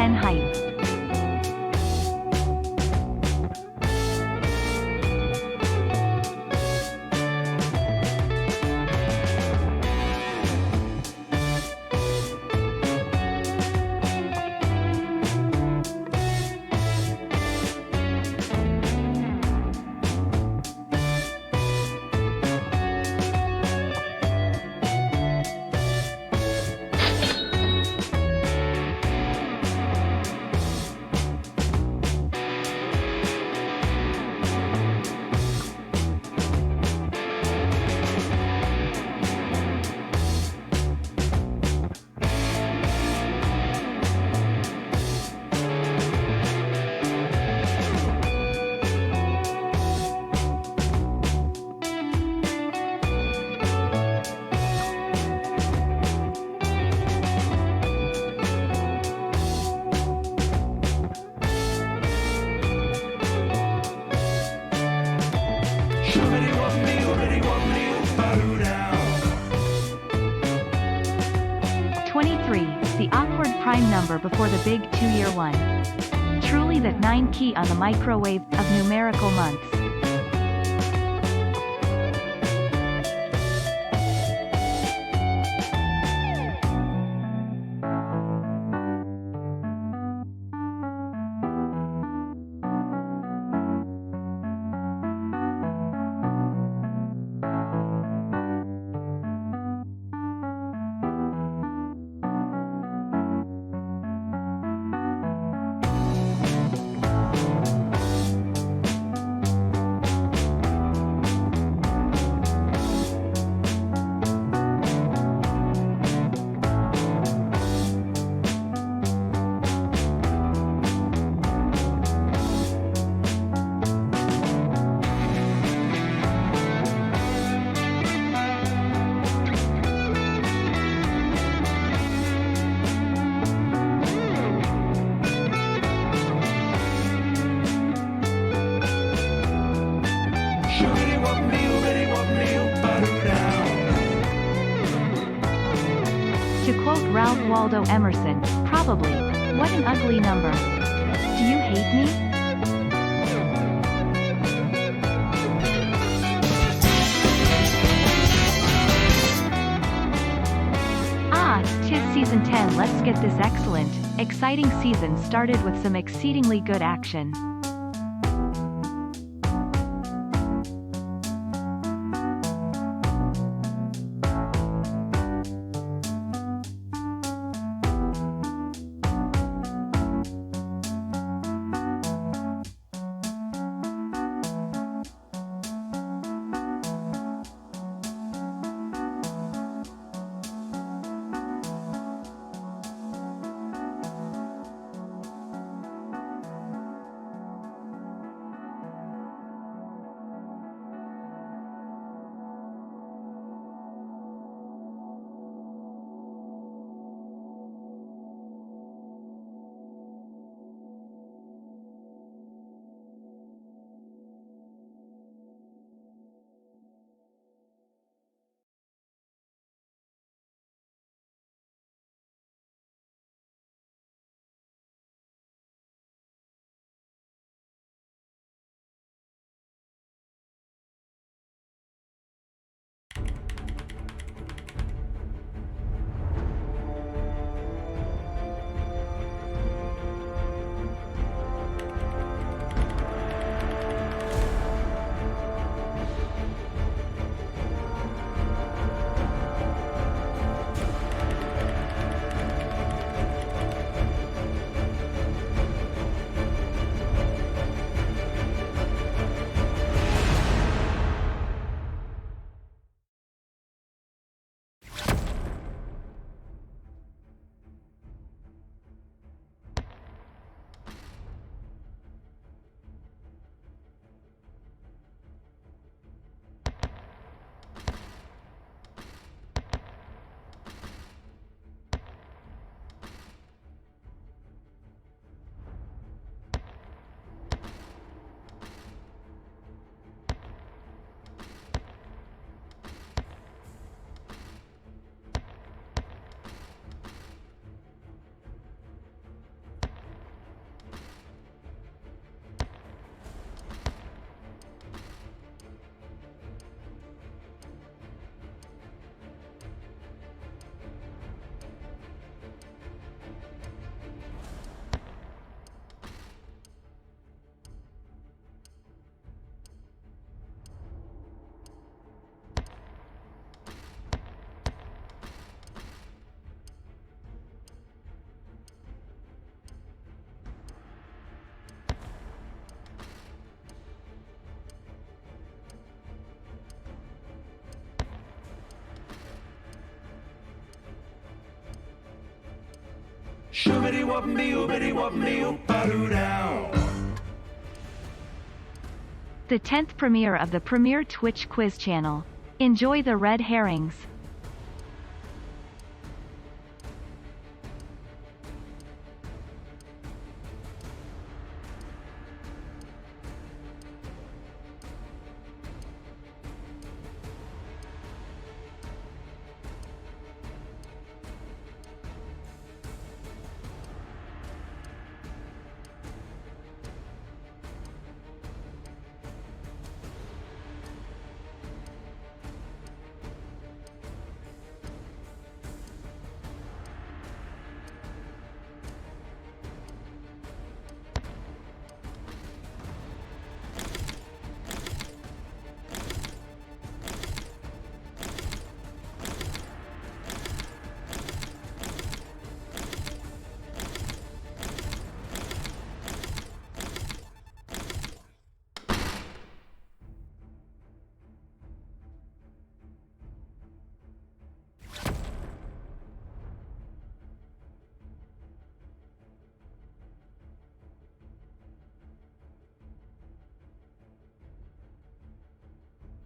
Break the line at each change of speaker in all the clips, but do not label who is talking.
10 hype. The awkward prime number before the big 2-year one. Truly that 9 key on the microwave of numerical months. To quote Ralph Waldo Emerson, probably, "What an ugly number. Do you hate me?" Ah, 'tis season 10. Let's get this excellent, exciting season started with some exceedingly good action.
Shoobity whoopity oobity whoopity oop down.
The 10th premiere of the premier Twitch quiz channel. Enjoy the red herrings.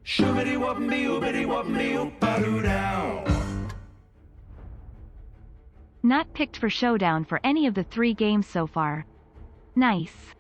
Shoobity whoopity oobity whoopity oop down.
Not picked for showdown for any of the 3 games so far. Nice.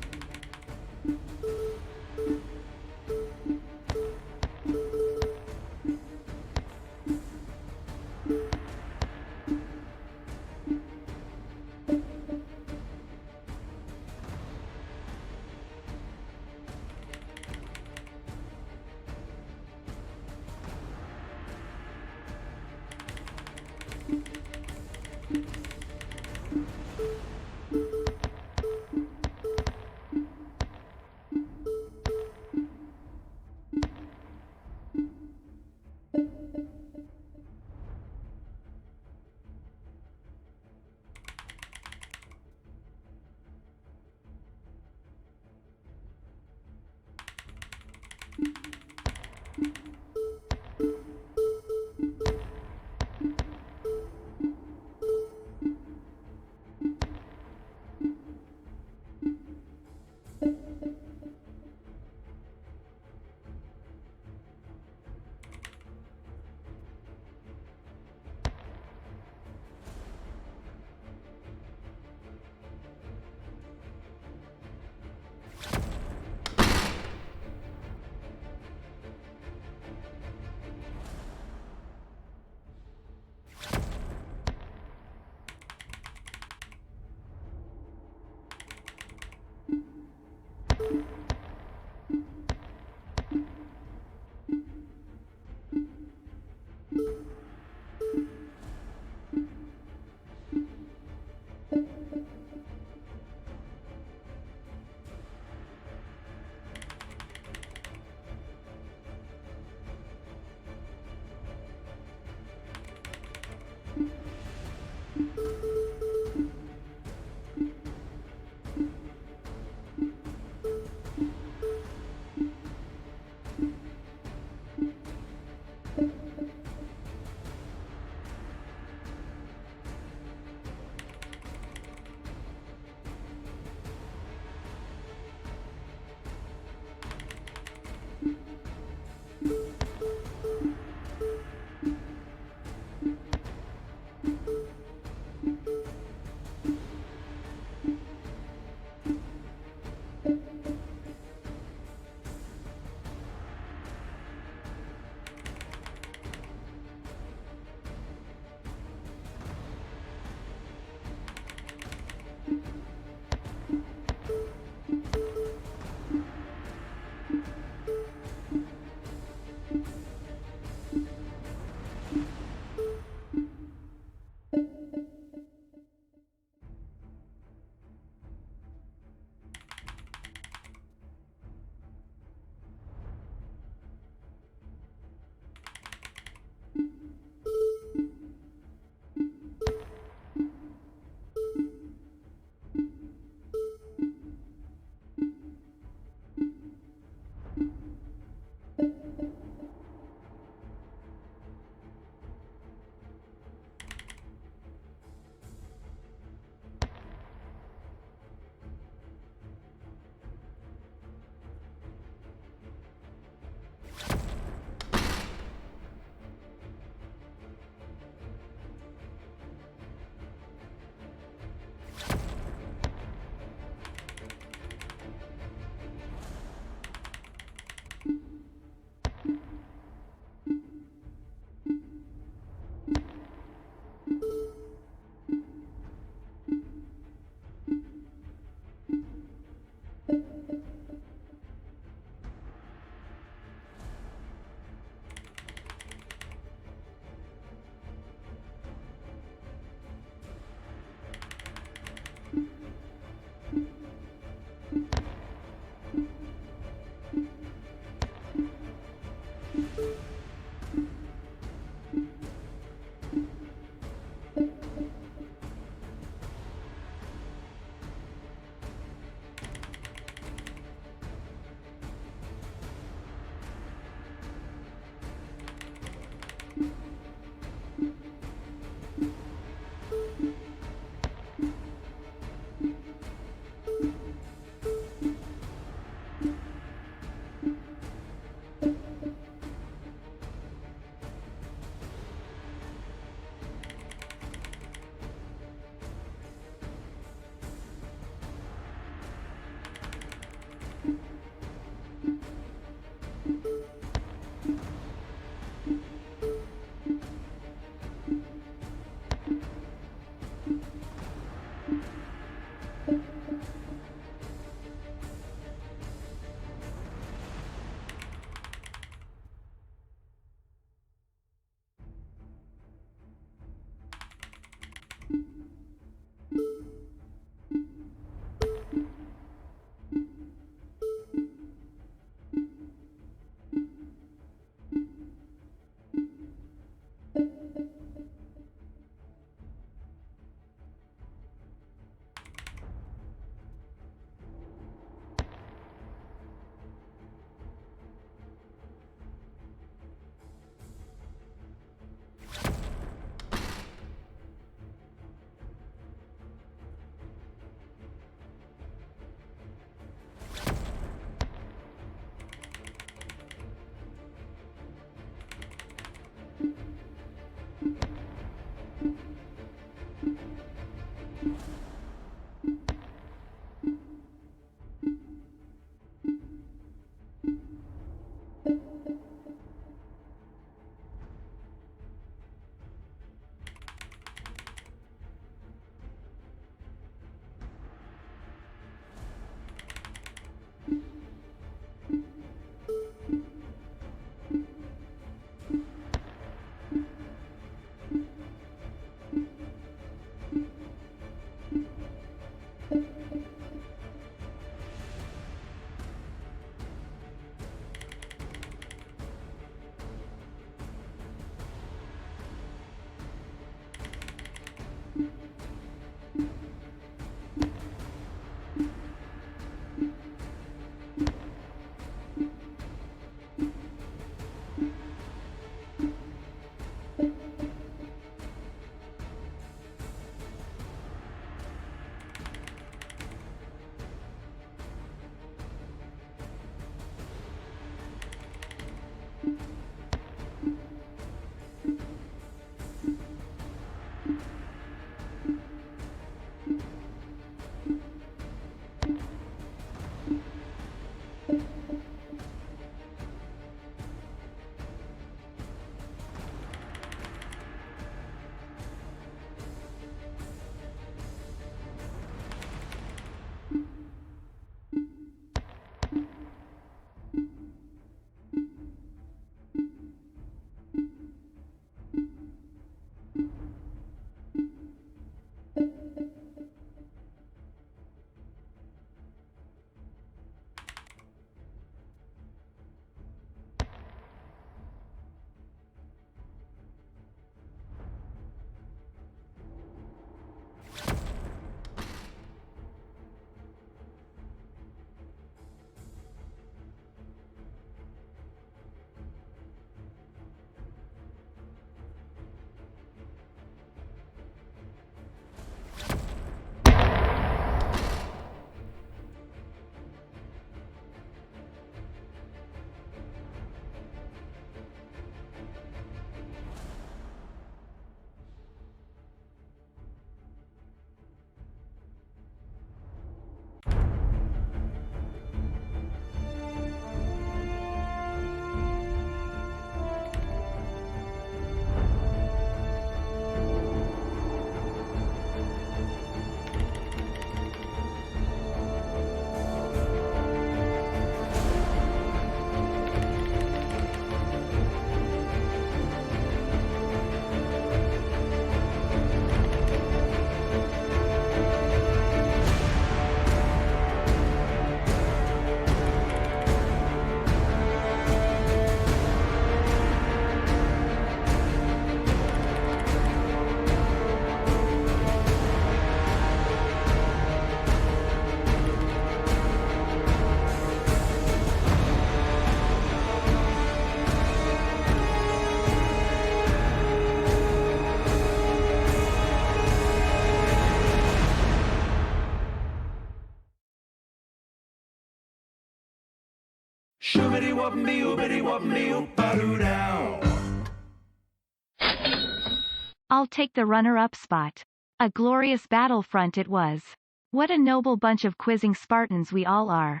I'll take the runner-up spot. A glorious battlefront it was. What a noble bunch of quizzing Spartans we all are.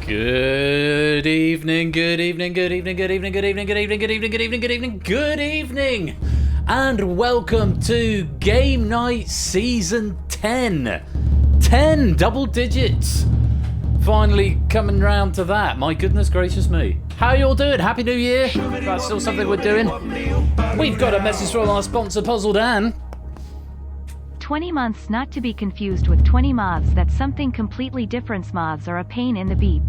Good evening, good evening, good evening, good evening, good evening, good evening, good evening, good evening, good evening, good evening, and welcome to Game Night Season 10. 10 double digits. Finally coming round to that. My goodness gracious me. How you all doing? Happy New Year. That's still something we're doing. We've got a message from our sponsor, Puzzled Ann.
20 months, not to be confused with 20 moths. That's something completely different. Moths are a pain in the beep.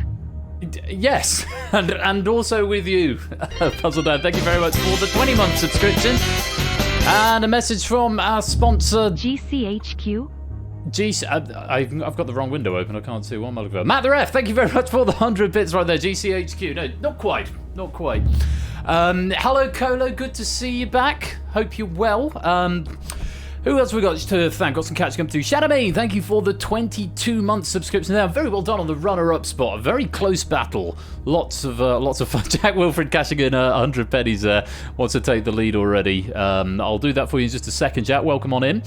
Yes, and also with you, Puzzled Dad. Thank you very much for the 20-month subscription. And a message from our sponsor,
GCHQ.
I've got the wrong window open. I can't see what I'm looking for. Matt the Ref, thank you very much for the 100 bits right there. GCHQ. No, not quite. Not quite. Hello, Colo. Good to see you back. Hope you're well. Who else we got to thank? Got some catching up to. Shadowmane, thank you for the 22-month subscription there. Very well done on the runner-up spot. A very close battle. Lots of fun. Jack Wilfred cashing in 100 pennies there. Wants to take the lead already. I'll do that for you in just a second, Jack. Welcome on in.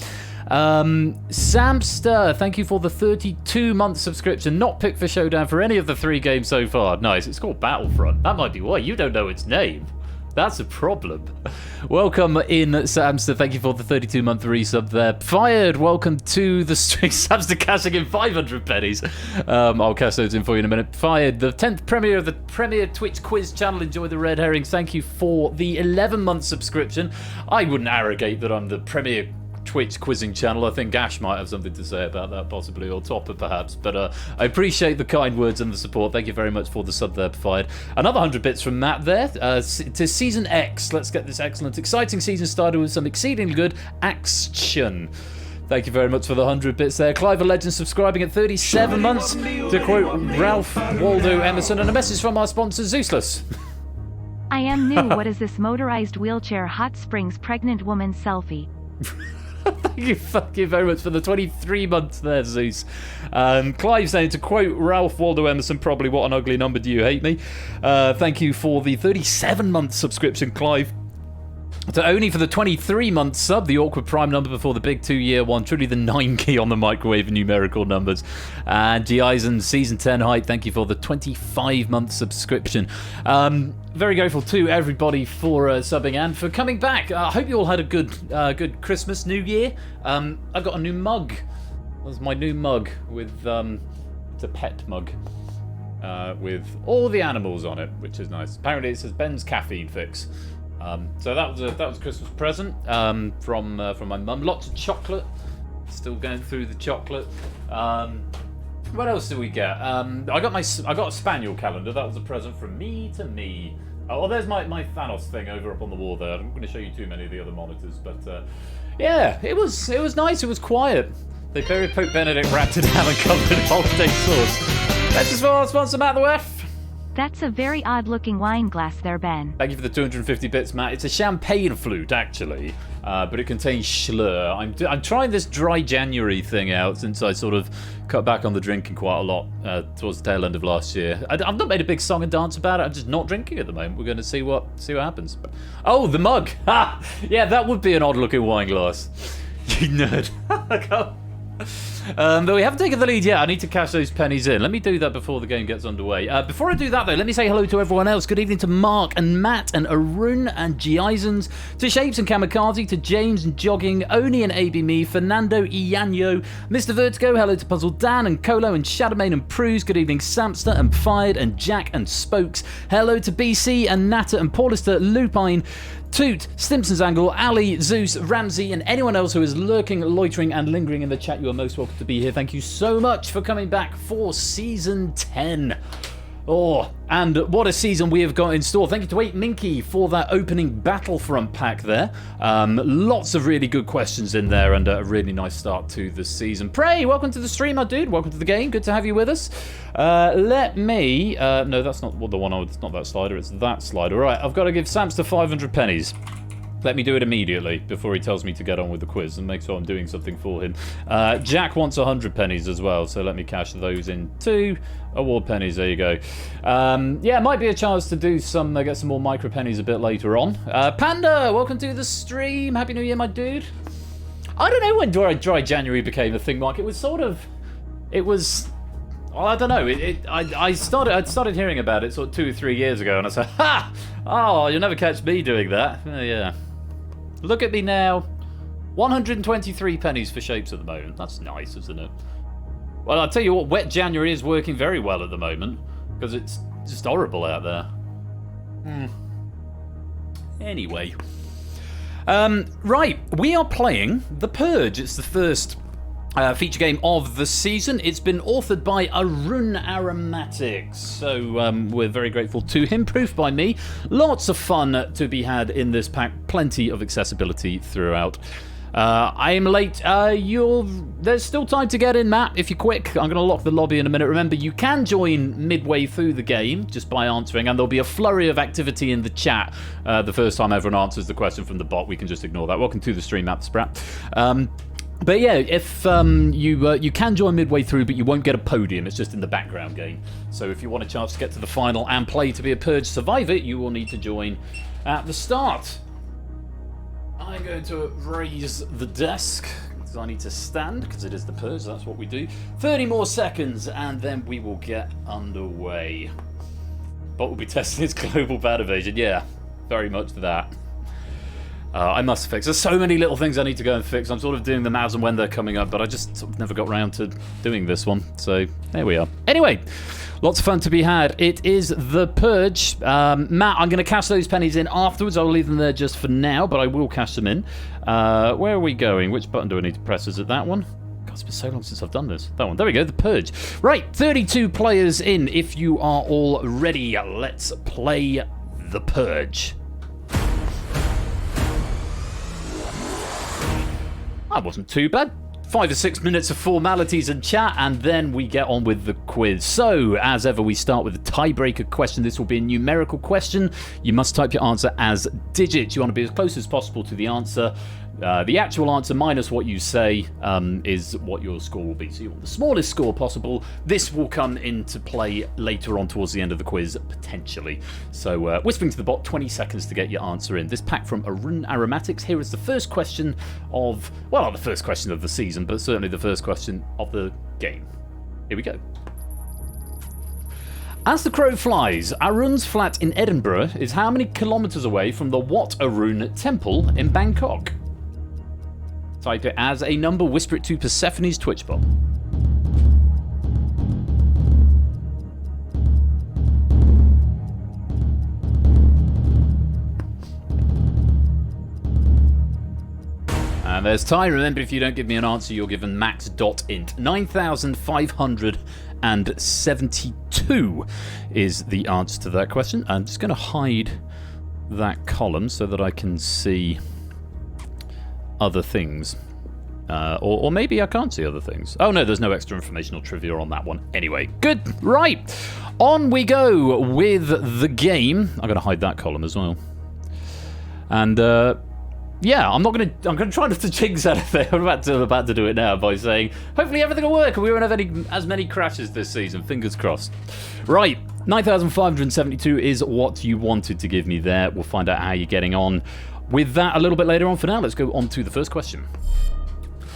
Samster, thank you for the 32-month subscription. Not picked for Showdown for any of the 3 games so far. Nice. It's called Battlefront. That might be why. You don't know its name. That's a problem. Welcome in, Samster. Thank you for the 32-month resub there. Fired, welcome to the stream. Samster cashing in 500 pennies. I'll cash those in for you in a minute. Fired, the 10th premiere of the Premier Twitch Quiz channel. Enjoy the red herrings. Thank you for the 11-month subscription. I wouldn't arrogate that I'm the Premier Twitch quizzing channel. I think Ash might have something to say about that, possibly, or Topper perhaps, but I appreciate the kind words and the support. Thank you very much for the sub there, Fired. Another 100 bits from Matt there to Season X. Let's get this excellent, exciting season started with some exceedingly good action. Thank you very much for the 100 bits there. Clive a Legend subscribing at 37 months, to quote Ralph Waldo Emerson, and a message from our sponsor, Zeusless.
I am new. What is this motorized wheelchair hot springs pregnant woman selfie?
Thank you very much for the 23 months there, Zeus. Clive saying, to quote Ralph Waldo Emerson, probably what an ugly number, do you hate me? Thank you for the 37-month subscription, Clive. So only for the 23-month sub, the awkward prime number before the big 2-year one, truly the 9 key on the microwave numerical numbers. And G. Eisen, Season 10 height, thank you for the 25-month subscription. Very grateful to everybody for subbing and for coming back. I hope you all had a good Christmas, New Year. I got a new mug. That's my new mug with, it's a pet mug. With all the animals on it, which is nice. Apparently it says Ben's Caffeine Fix. So that was a Christmas present from my mum. Lots of chocolate. Still going through the chocolate. What else did we get? I got a spaniel calendar. That was a present from me to me. Oh, there's my Thanos thing over up on the wall there. I'm not going to show you too many of the other monitors, but yeah, it was nice. It was quiet. They buried Pope Benedict, wrapped it down and covered in holiday sauce. That's just for our sponsor, Matt the Ref.
That's a very odd-looking wine glass there, Ben.
Thank you for the 250 bits, Matt. It's a champagne flute, actually, but it contains Schlur. I'm trying this dry January thing out since I sort of cut back on the drinking quite a lot towards the tail end of last year. I've not made a big song and dance about it. I'm just not drinking at the moment. We're going to see what happens. Oh, the mug. Ha! Yeah, that would be an odd-looking wine glass. You nerd. But we haven't taken the lead yet. I need to cash those pennies in. Let me do that before the game gets underway. Before I do that, though, let me say hello to everyone else. Good evening to Mark and Matt and Arun and Giesens, to Shapes and Kamikaze, to James and Jogging, Oni and AB Me, Fernando Ianyo, Mr. Vertigo, hello to Puzzle Dan and Colo and Shadowmane and Pruse. Good evening, Samster and Fired and Jack and Spokes. Hello to BC and Natter and Paulister, Lupine, Toot, Stimpson's Angle, Ali, Zeus, Ramsey, and anyone else who is lurking, loitering, and lingering in the chat. You are most welcome to be here. Thank you so much for coming back for Season 10. Oh, and what a season we have got in store. Thank you to 8 Minky for that opening Battlefront pack there. Lots of really good questions in there and a really nice start to the season. Prey, welcome to the stream, my dude. Welcome to the game. Good to have you with us. Let me... no, that's not the one. It's not that slider. It's that slider. Right, I've got to give Samster 500 pennies. Let me do it immediately before he tells me to get on with the quiz and make sure I'm doing something for him. Jack wants 100 pennies as well, so let me cash those in too. Award pennies, there you go. Yeah, might be a chance to do some, get some more micro pennies a bit later on. Panda, welcome to the stream. Happy New Year, my dude. I don't know when dry January became a thing, Mark. It was sort of, it was, well, I don't know. I started hearing about it sort of 2 or 3 years ago, and I said, ha! Oh, you'll never catch me doing that. Yeah. Look at me now. 123 pennies for Shapes at the moment. That's nice, isn't it? Well, I'll tell you what, Wet January is working very well at the moment, because it's just horrible out there. Anyway. Right, we are playing The Purge. It's the first feature game of the season. It's been authored by Arun Aromatics, so we're very grateful to him. Proof by me. Lots of fun to be had in this pack. Plenty of accessibility throughout. I am late. There's still time to get in, Matt, if you're quick. I'm going to lock the lobby in a minute. Remember, you can join midway through the game just by answering, and there'll be a flurry of activity in the chat the first time everyone answers the question from the bot. We can just ignore that. Welcome to the stream, Matt the Sprat. But yeah, if you can join midway through, but you won't get a podium. It's just in the background game. So if you want a chance to get to the final and play to be a Purge survivor, you will need to join at the start. I'm going to raise the desk because I need to stand because it is the Purge. That's what we do. 30 more seconds and then we will get underway. Bot will be testing its global bad evasion. Yeah, very much that. I must fix. There's so many little things I need to go and fix. I'm sort of doing them as and when they're coming up, but I just sort of never got around to doing this one. So there we are. Anyway, lots of fun to be had. It is The Purge. Matt, I'm going to cash those pennies in afterwards. I'll leave them there just for now, but I will cash them in. Where are we going? Which button do I need to press? Is it that one? God, it's been so long since I've done this. That one. There we go, The Purge. Right, 32 players in. If you are all ready, let's play The Purge. That wasn't too bad. 5 or 6 minutes of formalities and chat, and then we get on with the quiz. So, as ever, we start with a tiebreaker question. This will be a numerical question. You must type your answer as digits. You want to be as close as possible to the answer. The actual answer minus what you say is what your score will be. So you want the smallest score possible. This will come into play later on towards the end of the quiz, potentially. So whispering to the bot, 20 seconds to get your answer in. This pack from Arun Aromatics. Here is the first question of, well, not the first question of the season, but certainly the first question of the game. Here we go. As the crow flies, Arun's flat in Edinburgh is how many kilometres away from the Wat Arun Temple in Bangkok? Type it as a number, whisper it to Persephone's Twitch bot. And there's time. Remember, if you don't give me an answer, you're given max.int. 9,572 is the answer to that question. I'm just going to hide that column so that I can see other things. Or maybe I can't see other things. Oh no, there's no extra informational trivia on that one. Anyway, good. Right. On we go with the game. I'm going to hide that column as well. And yeah, I'm going to try not to jinx anything. I'm about to do it now by saying hopefully everything will work and we won't have as many crashes this season. Fingers crossed. Right. 9,572 is what you wanted to give me there. We'll find out how you're getting on with that a little bit later on. For now, let's go on to the first question.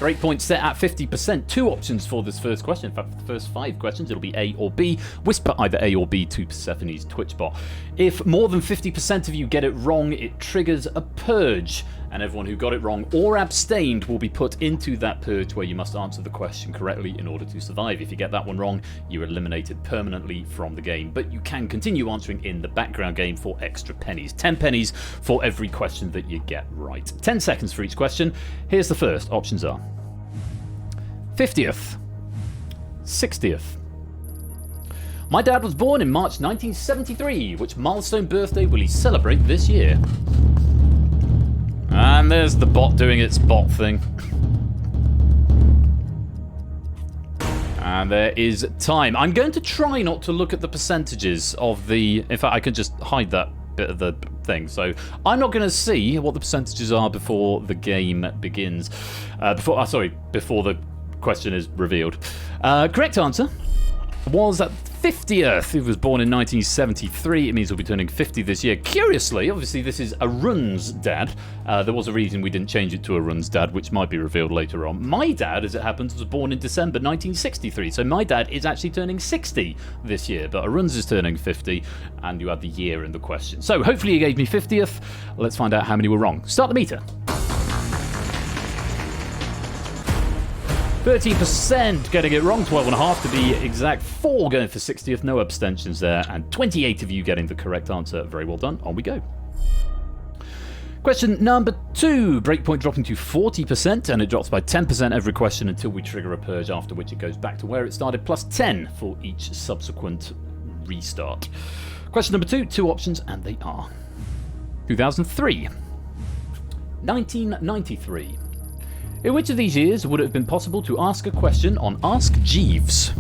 Breakpoint set at 50%. 2 options for this first question. In fact, for the first 5 questions, it'll be A or B. Whisper either A or B to Persephone's Twitch bot. If more than 50% of you get it wrong, it triggers a purge. And everyone who got it wrong or abstained will be put into that purge where you must answer the question correctly in order to survive. If you get that one wrong, you're eliminated permanently from the game. But you can continue answering in the background game for extra pennies. 10 pennies for every question that you get right. 10 seconds for each question. Here's the first. Options are 50th, 60th. My dad was born in March 1973. Which milestone birthday will he celebrate this year? And there's the bot doing its bot thing. And there is time. I'm going to try not to look at the percentages of the... In fact, I can just hide that bit of the thing. So I'm not going to see what the percentages are before the game begins. Before the question is revealed. Correct answer was at 50th. He was born in 1973. It means he'll be turning 50 this year. Curiously, obviously this is Arun's dad. There was a reason we didn't change it to Arun's dad, which might be revealed later on. My dad, as it happens, was born in December 1963. So my dad is actually turning 60 this year, but Arun's is turning 50, and you had the year in the question. So hopefully you gave me 50th. Let's find out how many were wrong. Start the meter. 13% getting it wrong, 12.5 to be exact, 4 going for 60th, no abstentions there, and 28 of you getting the correct answer. Very well done. On we go. Question number 2, breakpoint dropping to 40%, and it drops by 10% every question until we trigger a purge, after which it goes back to where it started, plus 10 for each subsequent restart. Question number 2, 2 options, and they are 2003, 1993. In which of these years would it have been possible to ask a question on Ask Jeeves?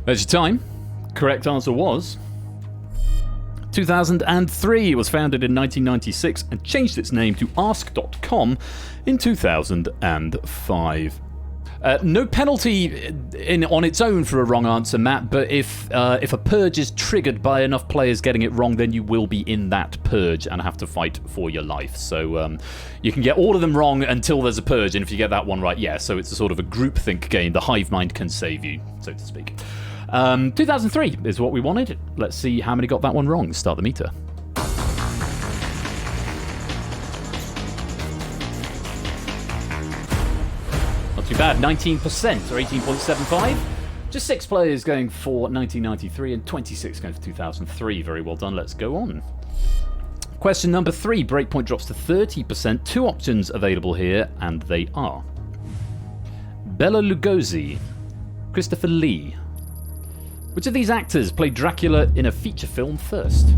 There's your time. Correct answer was 2003. It was founded in 1996 and changed its name to Ask.com in 2005. No penalty on its own for a wrong answer, Matt, but if a purge is triggered by enough players getting it wrong, then you will be in that purge and have to fight for your life. So you can get all of them wrong until there's a purge, and if you get that one right, yeah, so it's a sort of a groupthink game. The hive mind can save you, so to speak. 2003 is what we wanted. Let's see how many got that one wrong. Start the meter. Too bad, 19% or 18.75. Just 6 players going for 1993 and 26 going for 2003. Very well done. Let's go on. Question number 3. Breakpoint drops to 30%. 2 options available here, and they are Bela Lugosi, Christopher Lee. Which of these actors played Dracula in a feature film first?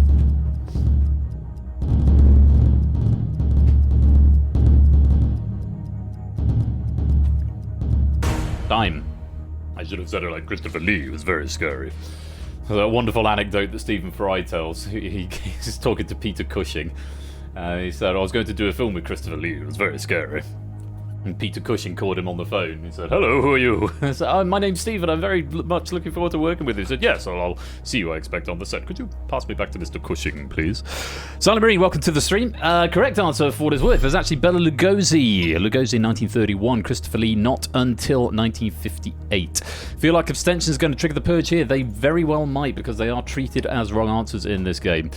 Time. I should have said it like Christopher Lee. It was very scary. A wonderful anecdote that Stephen Fry tells. He's talking to Peter Cushing. He said, I was going to do a film with Christopher Lee. It was very scary. And Peter Cushing called him on the phone. He said, hello, who are you? I said, oh, my name's Stephen. I'm very much looking forward to working with you. He said, yes, I'll see you, I expect, on the set. Could you pass me back to Mr. Cushing, please? Silent Marine, welcome to the stream. Correct answer, for what it's worth, was actually Bela Lugosi. Lugosi in 1931. Christopher Lee not until 1958. Feel like abstention is going to trigger the purge here? They very well might, because they are treated as wrong answers in this game.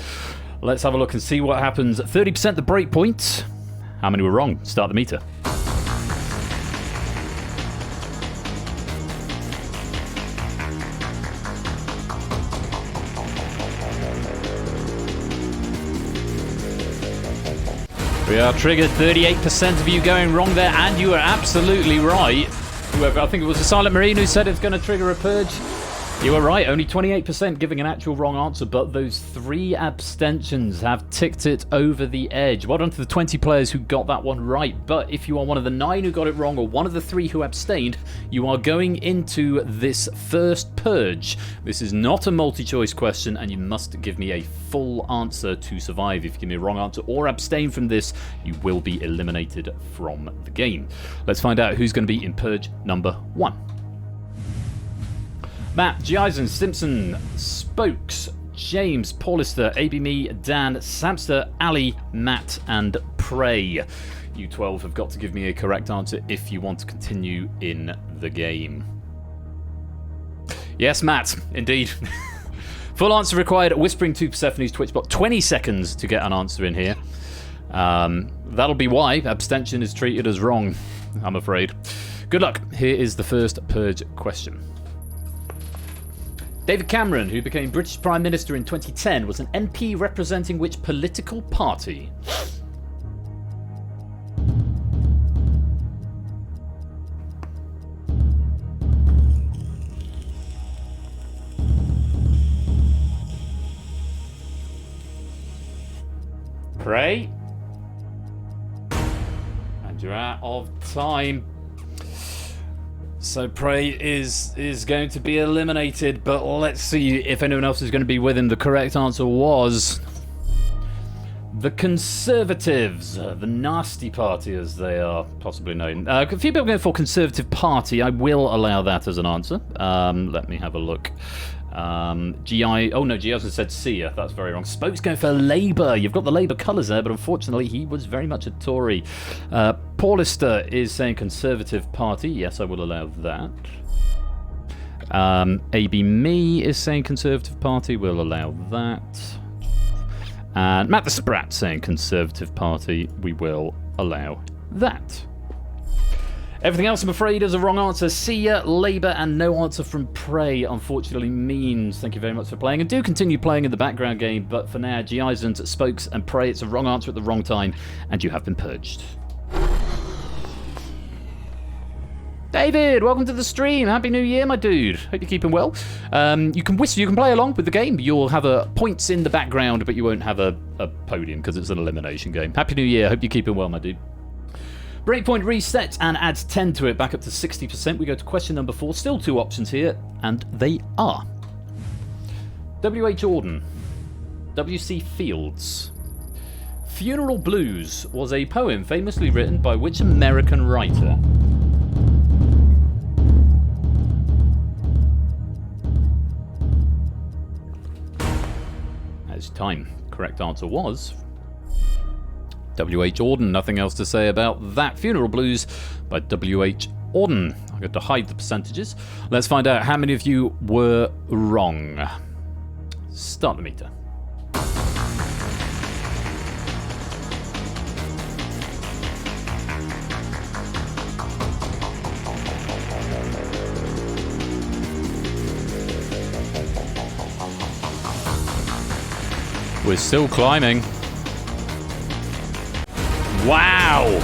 Let's have a look and see what happens. 30% the breakpoint. How many were wrong? Start the meter. We are triggered. 38% of you going wrong there, and you are absolutely right. Whoever, I think it was a Silent Marine who said it's going to trigger a purge. You were right, only 28% giving an actual wrong answer, but those 3 abstentions have ticked it over the edge. Well done to the 20 players who got that one right, but if you are one of the 9 who got it wrong, or one of the 3 who abstained, you are going into this first purge. This is not a multi-choice question, and you must give me a full answer to survive. If you give me a wrong answer or abstain from this, you will be eliminated from the game. Let's find out who's going to be in purge number 1. Matt, G. Eisen, Simpson, Spokes, James, Paulister, ABMe, Dan, Samster, Ali, Matt, and Prey. You 12 have got to give me a correct answer if you want to continue in the game. Yes, Matt, indeed. Full answer required. Whispering to Persephone's Twitch bot. 20 seconds to get an answer in here. That'll be why abstention is treated as wrong, I'm afraid. Good luck. Here is the first Purge question. David Cameron, who became British Prime Minister in 2010, was an MP representing which political party? Prey. And you're out of time. So Prey is going to be eliminated, but let's see if anyone else is going to be with him. The correct answer was the Conservatives, the nasty party as they are possibly known. A few people going for Conservative Party. I will allow that as an answer. Let me have a look. GI, oh no, GI has said Sia, that's very wrong. Spoke's going for Labour. You've got the Labour colours there, but unfortunately he was very much a Tory. Paulister is saying Conservative Party. Yes, I will allow that. AB Me is saying Conservative Party. We'll allow that. And Matt the Sprat saying Conservative Party. We will allow that. Everything else, I'm afraid, is a wrong answer. Sia, Labour, and no answer from Prey, unfortunately, means thank you very much for playing. And do continue playing in the background game, but for now, Giisant, Spokes, and Prey, it's a wrong answer at the wrong time, and you have been purged. David, welcome to the stream. Happy New Year, my dude. Hope you're keeping well. You can whistle, you can play along with the game. You'll have points in the background, but you won't have a podium because it's an elimination game. Happy New Year. Hope you're keeping well, my dude. Breakpoint resets and adds 10 to it, back up to 60%. We go to question number 4. Still 2 options here, and they are W.H. Auden, W.C. Fields. Funeral Blues was a poem famously written by which American writer? As time. Correct answer was W.H. Auden. Nothing else to say about that. Funeral Blues by W.H. Auden. I'm going to hide the percentages. Let's find out how many of you were wrong. Start the meter. We're still climbing. Wow!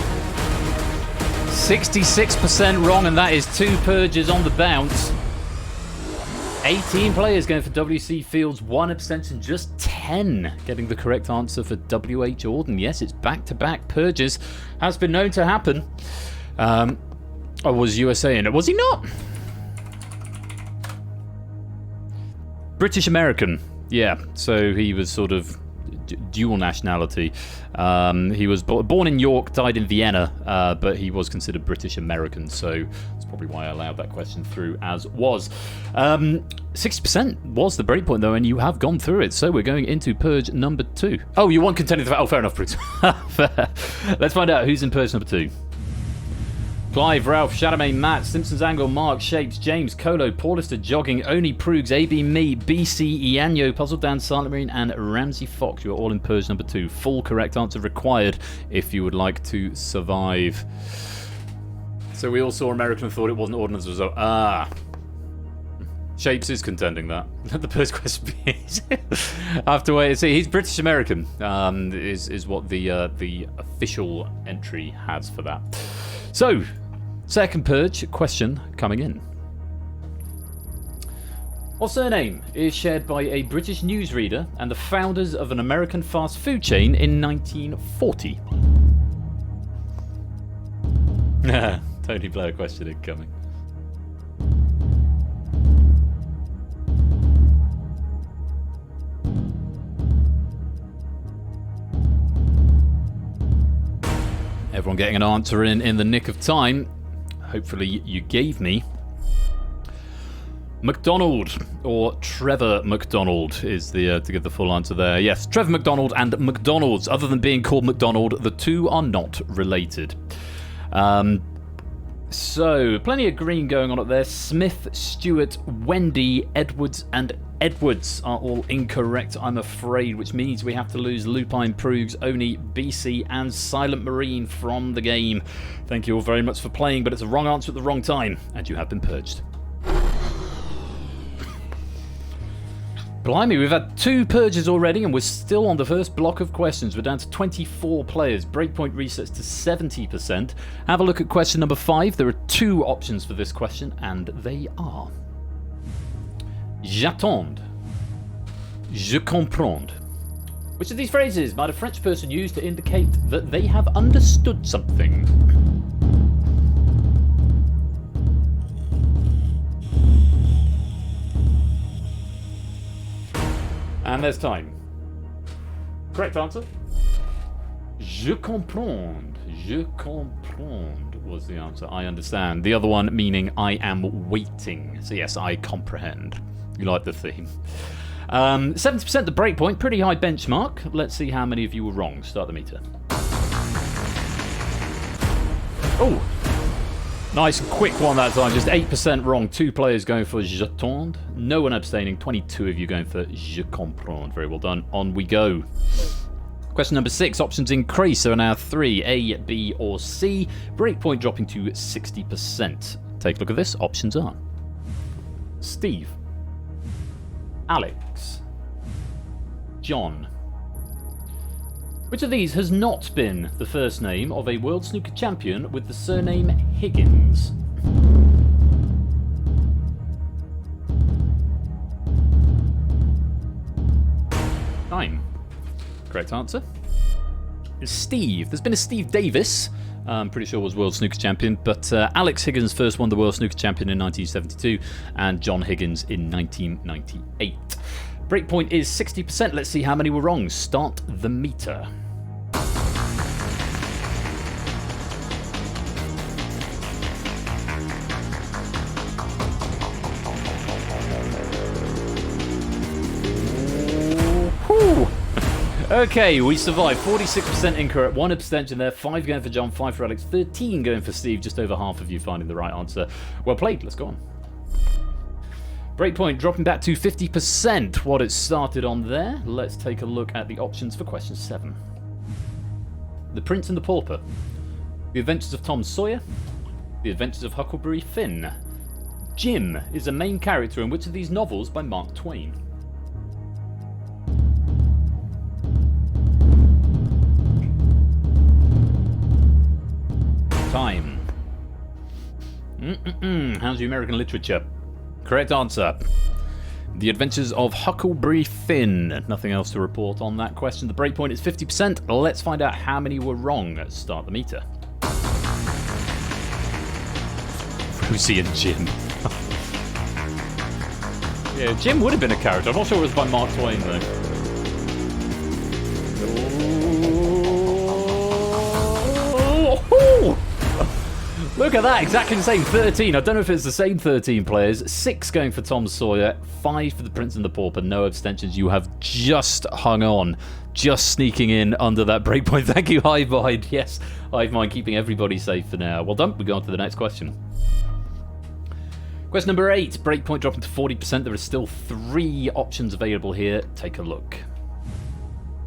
66% wrong, and that is 2 purges on the bounce. 18 players going for W.C. Fields, 1 abstention, just 10 getting the correct answer for W.H. Auden. Yes, it's back-to-back purges. Has been known to happen. Was USA in it? Was he not? British American. Yeah, so he was sort of dual nationality. He was born in York, died in Vienna, but he was considered British American, so that's probably why I allowed that question through as was. 60% was the breakpoint though, and you have gone through it, so we're going into Purge number 2. Oh, you want contending for... Oh, fair enough, Bruce. Let's find out who's in Purge number 2. Clive, Ralph, Shadowmane, Matt, Simpsons Angle, Mark, Shapes, James, Colo, Paulister, Jogging, Oni, Proogs, AB, Me, BC, Ianyo, Puzzle Dan, Silent Marine, and Ramsey Fox. You are all in Purge number 2. Full correct answer required if you would like to survive. So we all saw American and thought it wasn't Ordnance result. Shapes is contending that. The first question is I have to wait and see. He's British American, is what the official entry has for that. So, second Purge question coming in. What surname is shared by a British newsreader and the founders of an American fast food chain in 1940? Tony Blair question incoming. Everyone getting an answer in the nick of time. Hopefully you gave me McDonald, or Trevor McDonald is the to give the full answer there. Yes, Trevor McDonald and McDonald's. Other than being called McDonald, the two are not related. So, plenty of green going on up there. Smith, Stewart, Wendy, Edwards, and Edwards are all incorrect, I'm afraid, which means we have to lose Lupine, Prugs, Oni, BC, and Silent Marine from the game. Thank you all very much for playing, but it's a wrong answer at the wrong time, and you have been purged. Blimey, we've had 2 purges already, and we're still on the first block of questions. We're down to 24 players. Breakpoint resets to 70%. Have a look at question number 5. There are 2 options for this question, and they are... J'attends. Je comprends. Which of these phrases might a French person use to indicate that they have understood something? And there's time. Correct answer? Je comprends. Je comprends was the answer. I understand. The other one meaning I am waiting. So yes, I comprehend. You like the theme. 70% the breakpoint. Pretty high benchmark. Let's see how many of you were wrong. Start the meter. Oh! Nice quick one that time. Just 8% wrong. 2 players going for j'attends. No one abstaining. 22 of you going for je comprends. Very well done. On we go. Question number 6. Options increase. There are now 3. A, B, or C. Breakpoint dropping to 60%. Take a look at this. Options are Steve, Alex, John. Which of these has not been the first name of a World Snooker champion with the surname Higgins? Time. Correct answer is Steve. There's been a Steve Davis, I'm pretty sure was World Snooker champion, but Alex Higgins first won the World Snooker champion in 1972 and John Higgins in 1998. Breakpoint is 60%. Let's see how many were wrong. Start the meter. Okay, we survived. 46% incorrect, 1 abstention there, 5 going for John, 5 for Alex, 13 going for Steve, just over half of you finding the right answer. Well played, let's go on. Breakpoint dropping back to 50%, what it started on there. Let's take a look at the options for question 7. The Prince and the Pauper, The Adventures of Tom Sawyer, The Adventures of Huckleberry Finn. Jim is a main character in which of these novels by Mark Twain? Time. How's your American literature? Correct answer. The Adventures of Huckleberry Finn. Nothing else to report on that question. The breakpoint is 50%. Let's find out how many were wrong. Let's start the meter. Rosie and Jim. Yeah, Jim would have been a character. I'm not sure it was by Mark Twain though. Oh! Look at that, exactly the same. 13. I don't know if it's the same 13 players. 6 going for Tom Sawyer, 5 for the Prince and the Pauper. No abstentions. You have just hung on, just sneaking in under that breakpoint. Thank you, Hivemind. Yes, Hivemind keeping everybody safe for now. Well done. We go on to the next question. Question number 8. Breakpoint dropping to 40%. There are still 3 options available here. Take a look.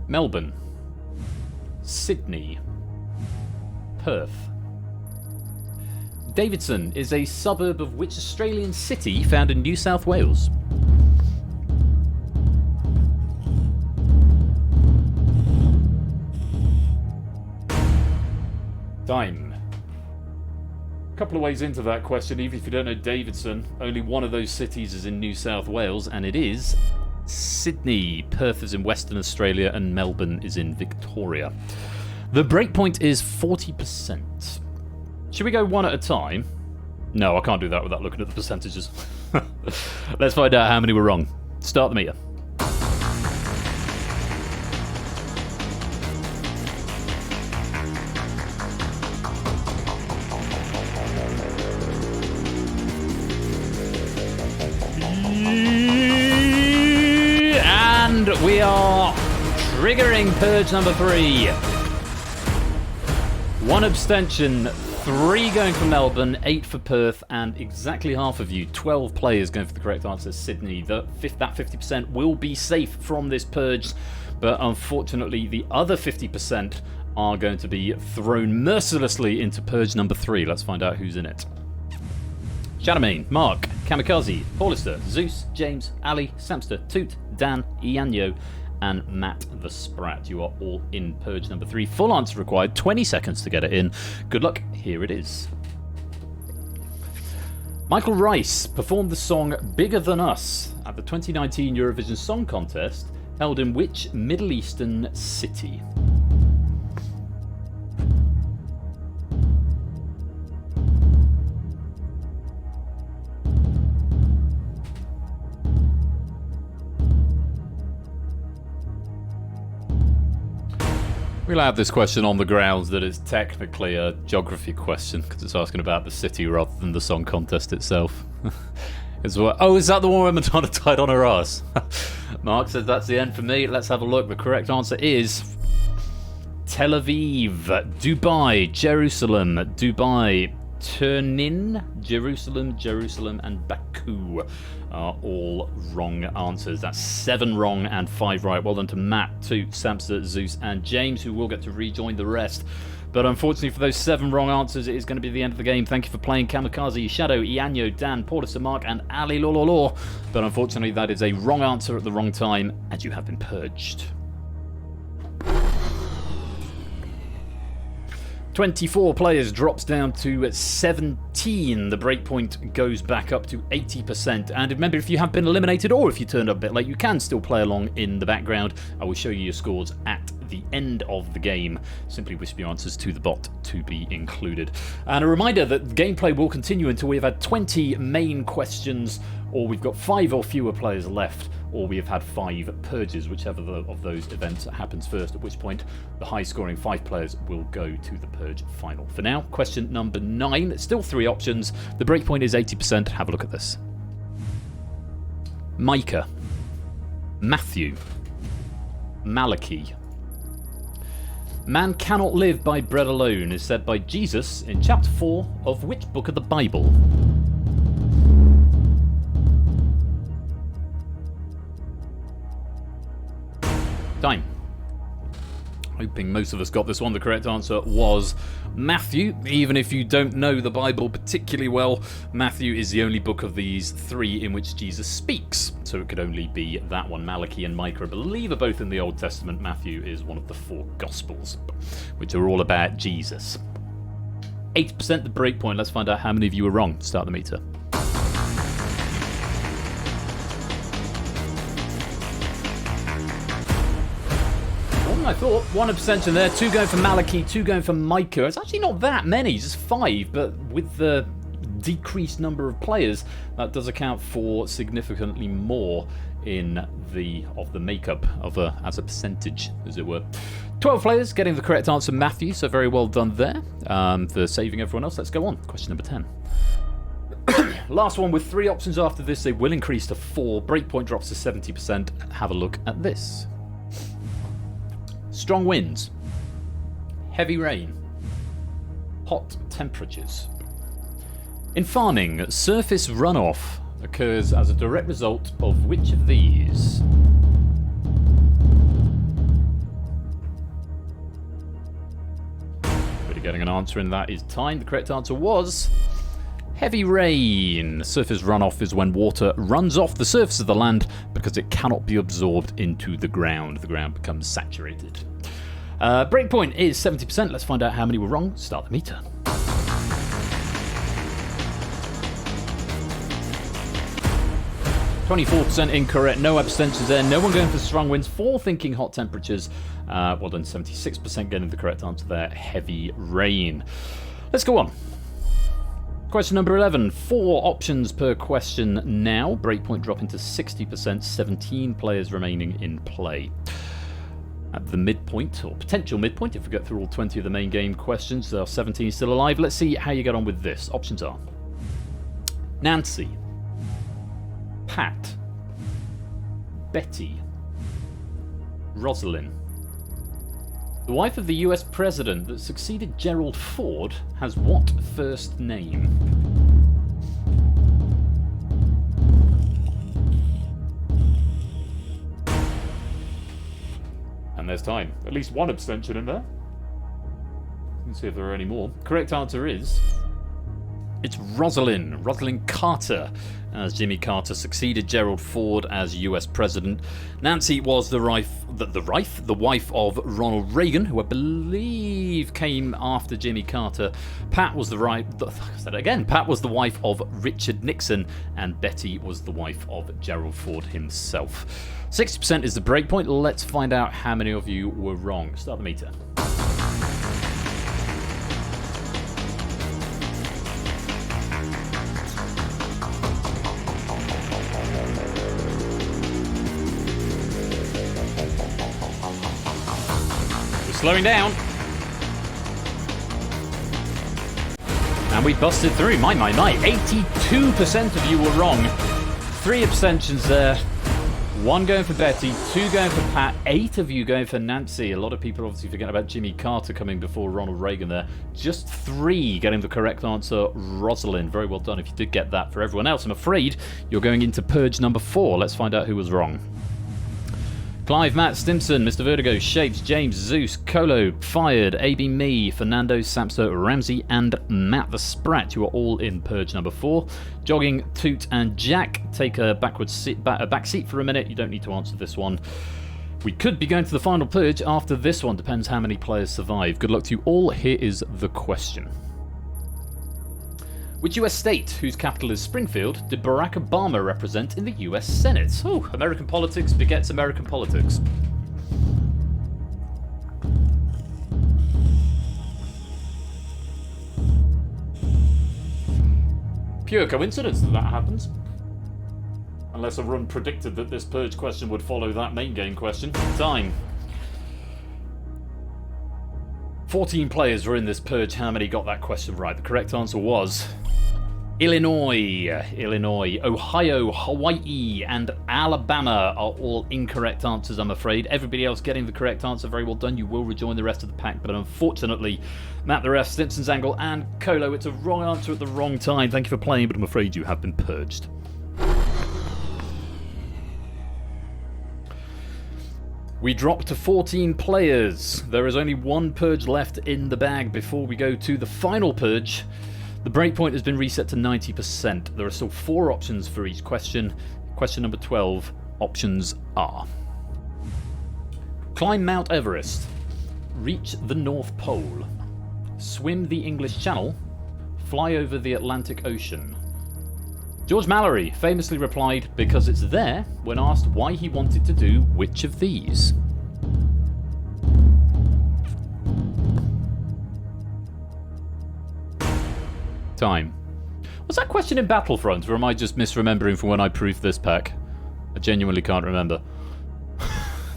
Melbourne, Sydney, Perth. Davidson is a suburb of which Australian city found in New South Wales? Time. A couple of ways into that question, even if you don't know Davidson, only one of those cities is in New South Wales, and it is Sydney. Perth is in Western Australia, and Melbourne is in Victoria. The breakpoint is 40%. Should we go one at a time? No, I can't do that without looking at the percentages. Let's find out how many were wrong. Start the meter. Triggering Purge number 3. 1 abstention, 3 going for Melbourne, 8 for Perth, and exactly half of you, 12 players going for the correct answer, Sydney. That 50% will be safe from this Purge, but unfortunately the other 50% are going to be thrown mercilessly into Purge number 3. Let's find out who's in it. Shadowmane, Mark, Kamikaze, Paulister, Zeus, James, Ali, Samster, Toot, Dan, Ianyo, and Matt the Sprat. You are all in Purge number 3. Full answer required, 20 seconds to get it in. Good luck, here it is. Michael Rice performed the song Bigger Than Us at the 2019 Eurovision Song Contest held in which Middle Eastern city? We'll have this question on the grounds that it's technically a geography question because it's asking about the city rather than the song contest itself. Oh, is that the one where Madonna tied on her ass? Mark says that's the end for me. Let's have a look. The correct answer is Tel Aviv, Dubai, Jerusalem, Dubai, Turnin, Jerusalem, and Baku are all wrong answers. That's 7 wrong and 5 right. Well done to Matt, Toot, Samster, Zeus, and James, who will get to rejoin the rest. But unfortunately for those 7 wrong answers, it is going to be the end of the game. Thank you for playing, Kamikaze, Shadow, Ianyo, Dan, Paulus, Mark, and Ali Lololor. But unfortunately, that is a wrong answer at the wrong time, and you have been purged. 24 players drops down to 17. The breakpoint goes back up to 80%. And remember, if you have been eliminated or if you turned up a bit late, you can still play along in the background. I will show you your scores at the end of the game. Simply whisper your answers to the bot to be included. And a reminder that gameplay will continue until we have had 20 main questions, or we've got 5 or fewer players left, or we have had 5 purges, whichever of those events happens first, at which point the high-scoring 5 players will go to the Purge final. For now, question number 9. Still 3 options. The breakpoint is 80%. Have a look at this. Micah. Matthew. Malachi. Man cannot live by bread alone is said by Jesus in chapter 4 of which book of the Bible? Time. Hoping most of us got this one. The correct answer was Matthew. Even if you don't know the Bible particularly well, Matthew is the only book of these 3 in which Jesus speaks. So it could only be that one. Malachi and Micah, I believe, are both in the Old Testament. Matthew is one of the 4 Gospels, which are all about Jesus. 8% the breakpoint. Let's find out how many of you are wrong. Start the meter. 1, I thought. 1 abstention there. 2 going for Malachi, 2 going for Micah. It's actually not that many, just 5, but with the decreased number of players, that does account for significantly more in the makeup of as a percentage, as it were. 12 players getting the correct answer, Matthew, so very well done there for saving everyone else. Let's go on. Question number 10. Last one with 3 options after this. They will increase to 4. Breakpoint drops to 70%. Have a look at this. Strong winds. Heavy rain. Hot temperatures. In farming, surface runoff occurs as a direct result of which of these? Everybody getting an answer in that is time. The correct answer was heavy rain. Surface runoff is when water runs off the surface of the land because it cannot be absorbed into the ground. The ground becomes saturated. Breakpoint is 70%. Let's find out how many were wrong. Start the meter. 24% incorrect, no abstentions there, no one going for strong winds, 4 thinking hot temperatures. Well done, 76% getting the correct answer there, heavy rain. Let's go on. Question number 11, 4 options per question now. Breakpoint dropping to 60%, 17 players remaining in play. At the midpoint, or potential midpoint, if we get through all 20 of the main game questions, there are 17 still alive. Let's see how you get on with this. Options are Nancy, Pat, Betty, Rosalind, The wife of the US president that succeeded Gerald Ford has what first name? And there's time. At least one abstention in there. Let's see if there are any more. Correct answer is... it's Rosalind Carter, as Jimmy Carter succeeded Gerald Ford as US president. Nancy was the wife of Ronald Reagan, who I believe came after Jimmy Carter. Pat was the wife of Richard Nixon, and Betty was the wife of Gerald Ford himself. 60% is the break point. Let's find out how many of you were wrong. Start the meter. Slowing down. And we busted through. My. 82% of you were wrong. 3 abstentions there. 1 going for Betty, 2 going for Pat, 8 of you going for Nancy. A lot of people obviously forget about Jimmy Carter coming before Ronald Reagan there. Just 3 getting the correct answer, Rosalind. Very well done if you did get that. For everyone else, I'm afraid you're going into Purge number 4. Let's find out who was wrong. Clive, Matt, Stimson, Mr. Vertigo, Shapes, James, Zeus, Colo, Fired, AB Me, Fernando, Samso, Ramsey, and Matt the Sprat. You are all in Purge number 4. Jogging, Toot, and Jack take a back seat for a minute. You don't need to answer this one. We could be going to the final Purge after this one. Depends how many players survive. Good luck to you all. Here is the question. Which US state, whose capital is Springfield, did Barack Obama represent in the US Senate? Oh, American politics begets American politics. Pure coincidence that happens. Unless a run predicted that this Purge question would follow that main game question. Time. 14 players were in this Purge. How many got that question right? The correct answer was... Illinois, Ohio, Hawaii, and Alabama are all incorrect answers, I'm afraid. Everybody else getting the correct answer, very well done. You will rejoin the rest of the pack, but unfortunately, Matt the Ref, Stimson's Angle, and Colo, it's a wrong answer at the wrong time. Thank you for playing, but I'm afraid you have been purged. We drop to 14 players. There is only 1 Purge left in the bag before we go to the final Purge. The breakpoint has been reset to 90%. There are still 4 options for each question. Question number 12. Options are: climb Mount Everest, reach the North Pole, swim the English Channel, fly over the Atlantic Ocean. George Mallory famously replied, because it's there, when asked why he wanted to do which of these. Time. Was that question in Battlefront, or am I just misremembering from when I proofed this pack? I genuinely can't remember.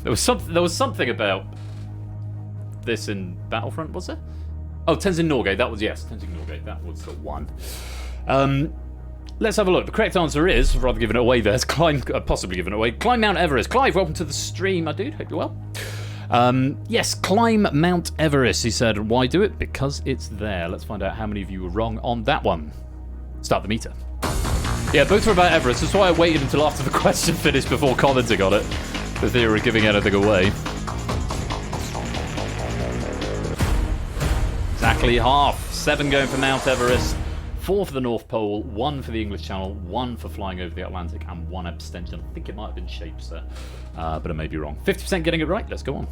There was something about this in Battlefront, was there? Oh, Tenzin Norgay, that was, yes, Tenzin Norgay, that was the one. Let's have a look. The correct answer is, rather giving it away there, possibly giving it away, climb Mount Everest. Clive, welcome to the stream, my dude, hope you're well. Yes, climb Mount Everest, he said. Why do it? Because it's there. Let's find out how many of you were wrong on that one. Start the meter. Yeah, both were about Everest. That's why I waited until after the question finished before commenting on it. The theory of giving anything away. Exactly half. 7 going for Mount Everest, 4 for the North Pole, 1 for the English Channel, 1 for flying over the Atlantic, and 1 abstention. I think it might have been Shapes there, but I may be wrong. 50% getting it right. Let's go on.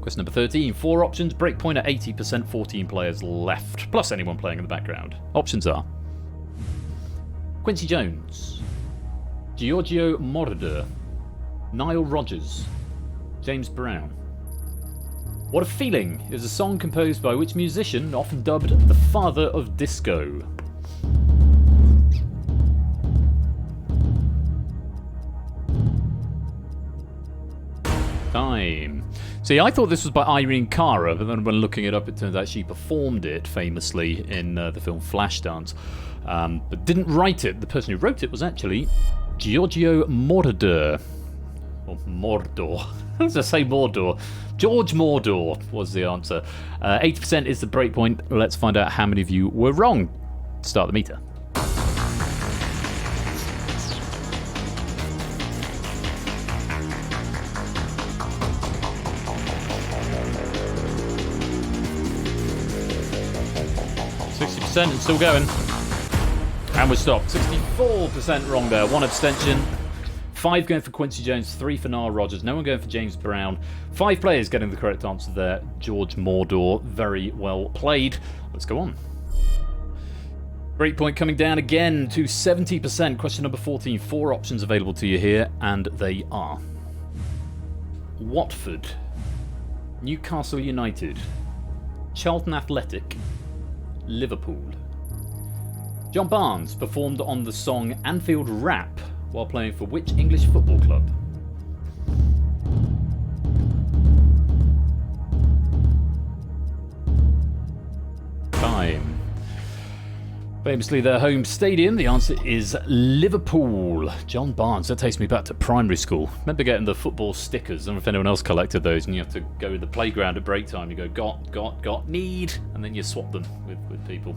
Question number 13. 4 options. Breakpoint at 80%. 14 players left, plus anyone playing in the background. Options are: Quincy Jones, Giorgio Moroder, Nile Rodgers, James Brown. What a Feeling is a song composed by which musician, often dubbed the father of disco? Time. See, I thought this was by Irene Cara, but then when looking it up, it turns out she performed it famously in the film Flashdance, but didn't write it. The person who wrote it was actually Giorgio Moroder. Or Mordor. Let's just say Mordor. George Mordor was the answer. 80% is the breakpoint. Let's find out how many of you were wrong. Start the meter. And still going. And we're stopped. 64% wrong there. 1 abstention. 5 going for Quincy Jones. 3 for Nile Rodgers. No one going for James Brown. 5 players getting the correct answer there. George Mordor. Very well played. Let's go on. Breakpoint coming down again to 70%. Question number 14. 4 options available to you here, and they are Watford, Newcastle United, Charlton Athletic, Liverpool. John Barnes performed on the song Anfield Rap while playing for which English football club? Time. Famously their home stadium, the answer is Liverpool. John Barnes, that takes me back to primary school. Remember getting the football stickers, I don't know if anyone else collected those, and you have to go to the playground at break time, you go got, need, and then you swap them with people.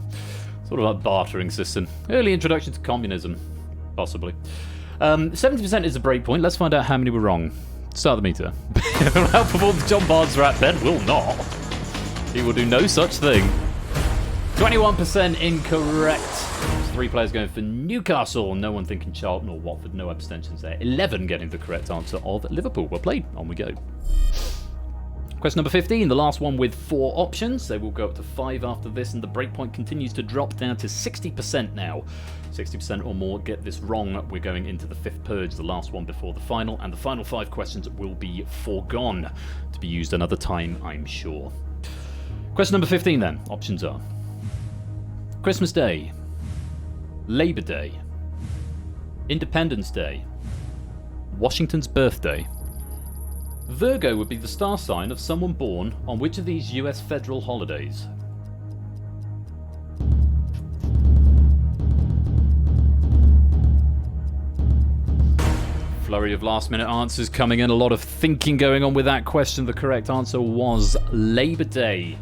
Sort of like bartering system. Early introduction to communism, possibly. 70% is the break point. Let's find out how many were wrong. Start the meter. Outperformed John Barnes' rap bed? Will not. He will do no such thing. 21% incorrect. 3 players going for Newcastle. No one thinking Charlton or Watford. No abstentions there. 11 getting the correct answer of Liverpool. Well played. On we go. Question number 15, the last one with 4 options. They will go up to 5 after this, and the breakpoint continues to drop down to 60% now. 60% or more get this wrong. We're going into the 5th purge, the last one before the final, and the final 5 questions will be foregone to be used another time, I'm sure. Question number 15 then. Options are Christmas Day, Labour Day, Independence Day, Washington's birthday. Virgo would be the star sign of someone born on which of these US federal holidays? Flurry of last minute answers coming in, a lot of thinking going on with that question. The correct answer was Labour Day.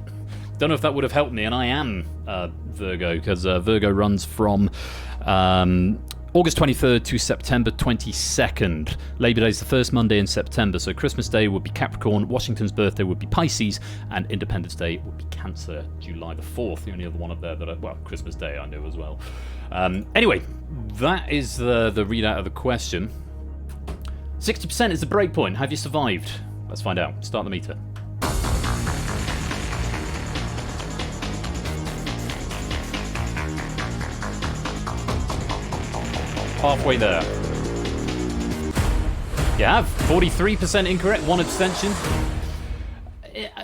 Don't know if that would have helped me, and I am Virgo, because Virgo runs from August 23rd to September 22nd. Labour Day is the first Monday in September, so Christmas Day would be Capricorn, Washington's birthday would be Pisces, and Independence Day would be Cancer, July the 4th. The only other one up there that Christmas Day I knew as well. Anyway, that is the readout of the question. 60% is the break point. Have you survived? Let's find out. Start the meter. Halfway there. You have 43% incorrect, 1 abstention.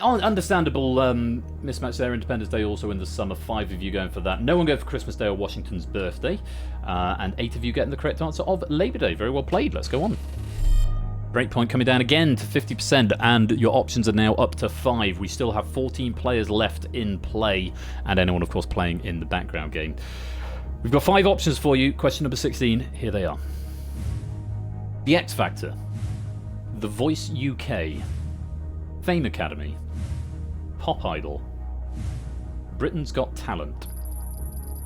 Understandable mismatch there. Independence Day also in the summer. 5 of you going for that. No one going for Christmas Day or Washington's birthday. And 8 of you getting the correct answer of Labour Day. Very well played. Let's go on. Breakpoint coming down again to 50%, and your options are now up to 5. We still have 14 players left in play, and anyone, of course, playing in the background game. We've got 5 options for you. Question number 16. Here they are. The X Factor, The Voice UK, Fame Academy, Pop Idol, Britain's Got Talent.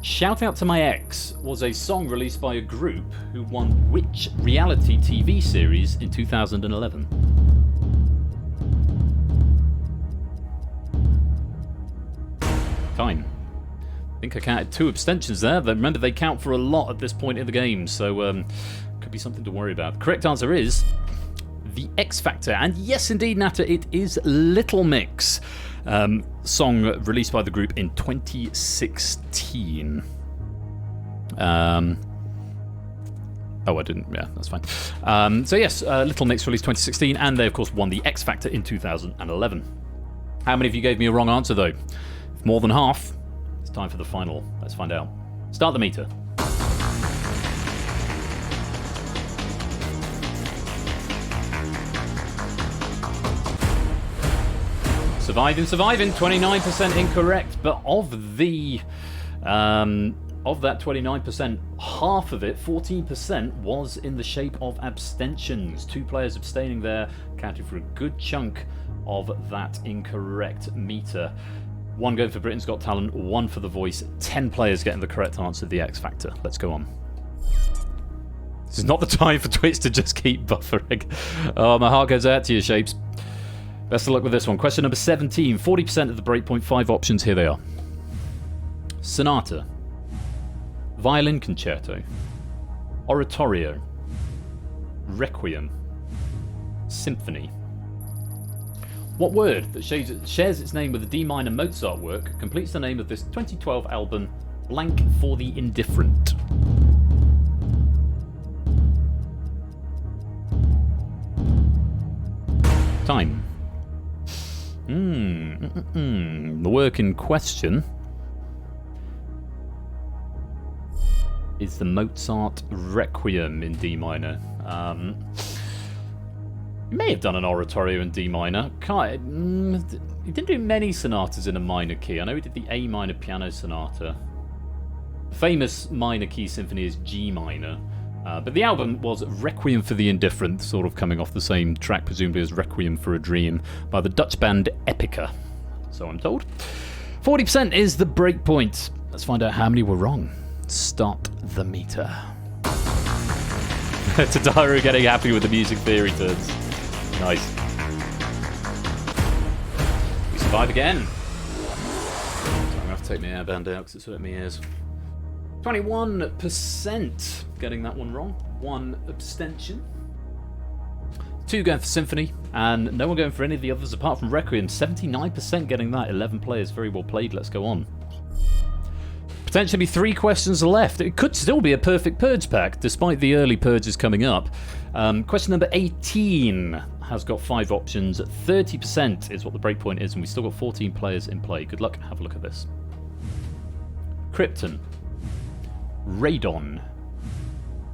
Shout Out to My Ex was a song released by a group who won which reality TV series in 2011? Time. I think I counted 2 abstentions there. Remember, they count for a lot at this point in the game, so could be something to worry about. The correct answer is The X Factor. And yes, indeed, Nata, it is Little Mix. Song released by the group in 2016. Oh, I didn't. Yeah, that's fine. So yes, Little Mix released 2016, and they of course won the X Factor in 2011. How many of you gave me a wrong answer though? More than half. It's time for the final. Let's find out. Start the meter. Surviving. 29% incorrect, but of the of that 29%, half of it, 14%, was in the shape of abstentions. 2 players abstaining there accounted for a good chunk of that incorrect meter. 1 going for Britain's Got Talent, 1 for The Voice, 10 players getting the correct answer to the X Factor. Let's go on. This is not the time for Twitch to just keep buffering. Oh, my heart goes out to you, Shapes. Best of luck with this one. Question number 17, 40% of the breakpoint, 5 options, here they are. Sonata, Violin Concerto, Oratorio, Requiem, Symphony. What word that shares its name with the D minor Mozart work completes the name of this 2012 album, Blank for the Indifferent? Time. The work in question is the Mozart Requiem in D minor. He may have done an oratorio in D minor. He didn't do many sonatas in a minor key. I know he did the A minor piano sonata. The famous minor key symphony is G minor. But the album was Requiem for the Indifferent, sort of coming off the same track, presumably as Requiem for a Dream, by the Dutch band Epica. So I'm told. 40% is the breakpoint. Let's find out how many were wrong. Start the meter. Tadaru getting happy with the music theory turns. Nice. We survive again. So I'm going to have to take my airband out because it's hurting my ears. 21% getting that one wrong. 1 abstention. 2 going for Symphony, and no one going for any of the others apart from Requiem. 79% getting that. 11 players. Very well played. Let's go on. Potentially 3 questions left. It could still be a perfect Purge pack, despite the early Purges coming up. Question number 18 has got 5 options. 30% is what the breakpoint is, and we've still got 14 players in play. Good luck. Have a look at this. Krypton. Radon,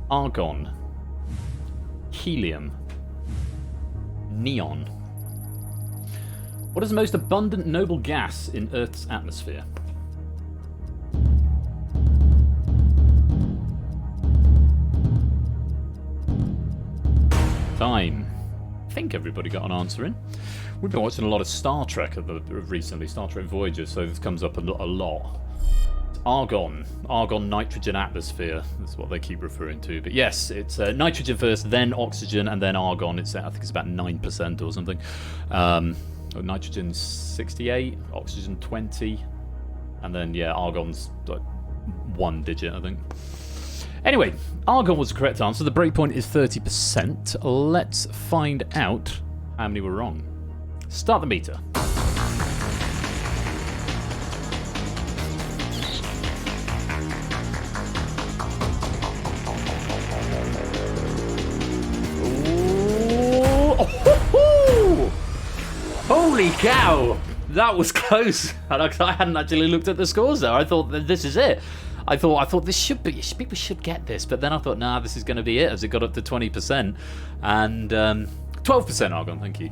Argon, Helium, Neon. What is the most abundant noble gas in Earth's atmosphere? Time. I think everybody got an answer in. We've been watching a lot of Star Trek recently, Star Trek Voyager, so this comes up a lot. Argon, nitrogen atmosphere, that's what they keep referring to. But yes, it's nitrogen first, then oxygen, and then argon. I think it's about 9% or something. Nitrogen's 68, oxygen 20, and then argon's like 1 digit, I think. Anyway, argon was the correct answer. The breakpoint is 30%. Let's find out how many were wrong. Start the meter. Holy cow! That was close. I hadn't actually looked at the scores there. I thought that this is it. I thought this should be. People should get this. But then I thought, nah, this is going to be it, as it got up to 20% and 12% argon. Thank you.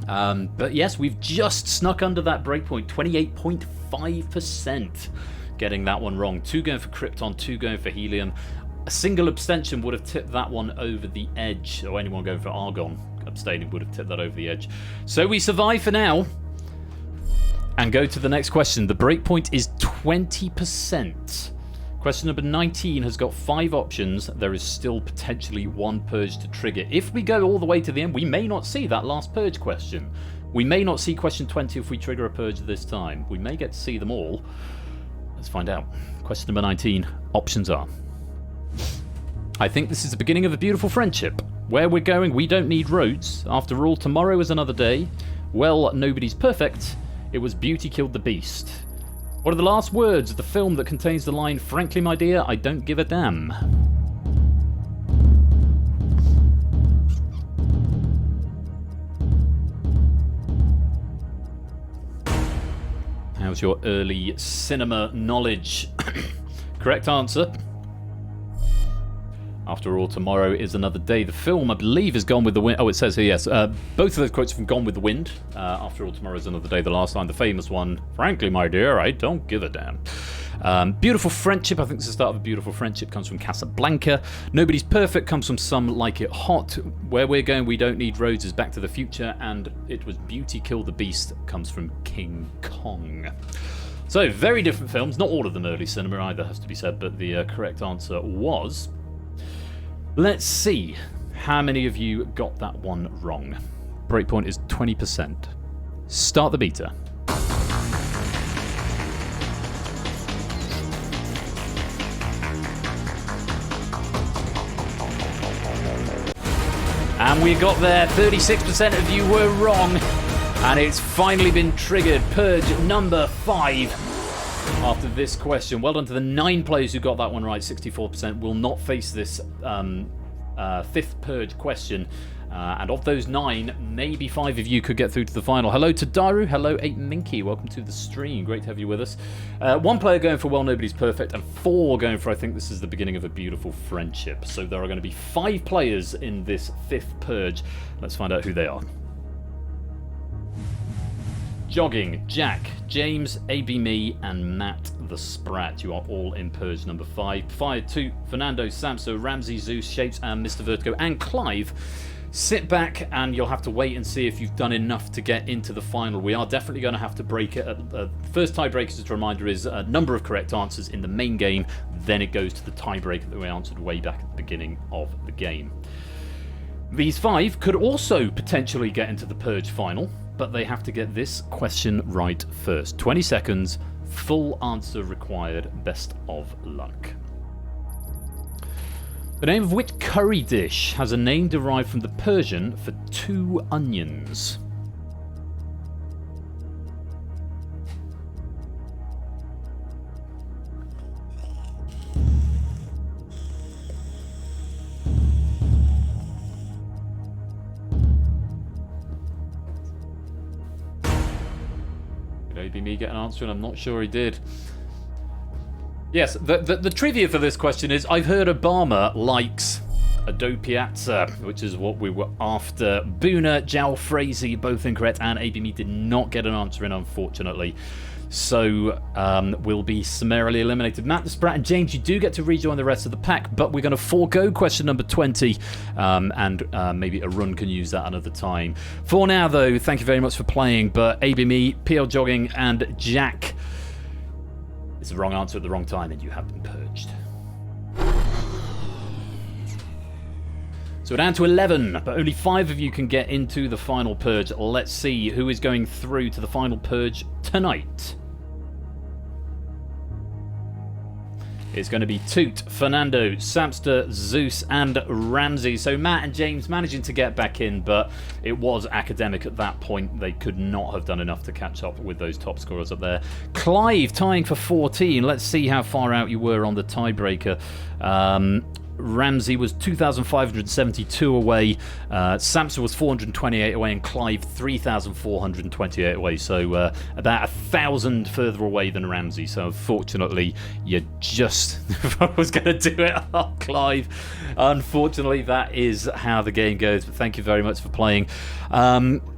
But yes, we've just snuck under that breakpoint. 28.5% getting that one wrong. 2 going for Krypton, 2 going for Helium. A single abstention would have tipped that one over the edge. Or anyone going for argon abstaining would have tipped that over the edge. So we survive for now and go to the next question. The breakpoint is 20%. Question number 19 has got 5 options. There is still potentially 1 purge to trigger. If we go all the way to the end, we may not see that last purge question. We may not see question 20 if we trigger a purge this time. We may get to see them all. Let's find out. Question number 19. Options are: I think this is the beginning of a beautiful friendship. Where we're going, we don't need roads. After all, tomorrow is another day. Well, nobody's perfect. It was beauty killed the beast. What are the last words of the film that contains the line, frankly, my dear, I don't give a damn? How's your early cinema knowledge? Correct answer. After all, tomorrow is another day. The film, I believe, is Gone with the Wind. Oh, it says here, yes. Both of those quotes from Gone with the Wind. After all, tomorrow is another day. The last line, the famous one, frankly, my dear, I don't give a damn. Beautiful Friendship, I think it's the start of a Beautiful Friendship, comes from Casablanca. Nobody's Perfect comes from Some Like It Hot. Where We're Going, We Don't Need Roads is Back to the Future. And It Was Beauty Killed the Beast comes from King Kong. So, very different films. Not all of them early cinema either, has to be said, but the correct answer was... Let's see how many of you got that one wrong. Breakpoint is 20%. Start the meter. And we got there. 36% of you were wrong. And it's finally been triggered. Purge number 5. After this question. Well done to the 9 players who got that one right. 64% will not face this 5th Purge question. And of those 9, maybe 5 of you could get through to the final. Hello to Daru. Hello, 8 Minky. Welcome to the stream. Great to have you with us. 1 player going for Well Nobody's Perfect, and 4 going for I think this is the beginning of a beautiful friendship. So there are going to be 5 players in this 5th Purge. Let's find out who they are. Jogging, Jack, James, AB Me, and Matt the Sprat. You are all in Purge number 5. Fire 2, Fernando, Samso, Ramsey, Zeus, Shapes, and Mr. Vertigo, and Clive. Sit back and you'll have to wait and see if you've done enough to get into the final. We are definitely going to have to break it. First tiebreaker, just a reminder, is a number of correct answers in the main game. Then it goes to the tiebreaker that we answered way back at the beginning of the game. These 5 could also potentially get into the Purge final, but they have to get this question right first. 20 seconds, full answer required. Best of luck. The name of which curry dish has a name derived from the Persian for 2 onions? Could maybe me get an answer, and I'm not sure he did. Yes, the trivia for this question is I've heard Obama likes Adopiazza, which is what we were after. Boona, Jalfrazy, both incorrect, and ABME did not get an answer in, unfortunately. So we'll be summarily eliminated. Matt the Sprat and James, you do get to rejoin the rest of the pack, but we're going to forego question number 20, and maybe a run can use that another time. For now, though, thank you very much for playing, but ABME, PL Jogging, and Jack... It's the wrong answer at the wrong time, and you have been purged. So we're down to 11, but only 5 of you can get into the final Purge. Let's see who is going through to the final Purge tonight. It's going to be Toot, Fernando, Samster, Zeus, and Ramsey. So Matt and James managing to get back in, but it was academic at that point. They could not have done enough to catch up with those top scorers up there. Clive tying for 14. Let's see how far out you were on the tiebreaker. Ramsey was 2,572 away, Samson was 428 away, and Clive 3,428 away, so about 1,000 further away than Ramsey. So unfortunately, you just I was going to do it, oh, Clive. Unfortunately, that is how the game goes, but thank you very much for playing.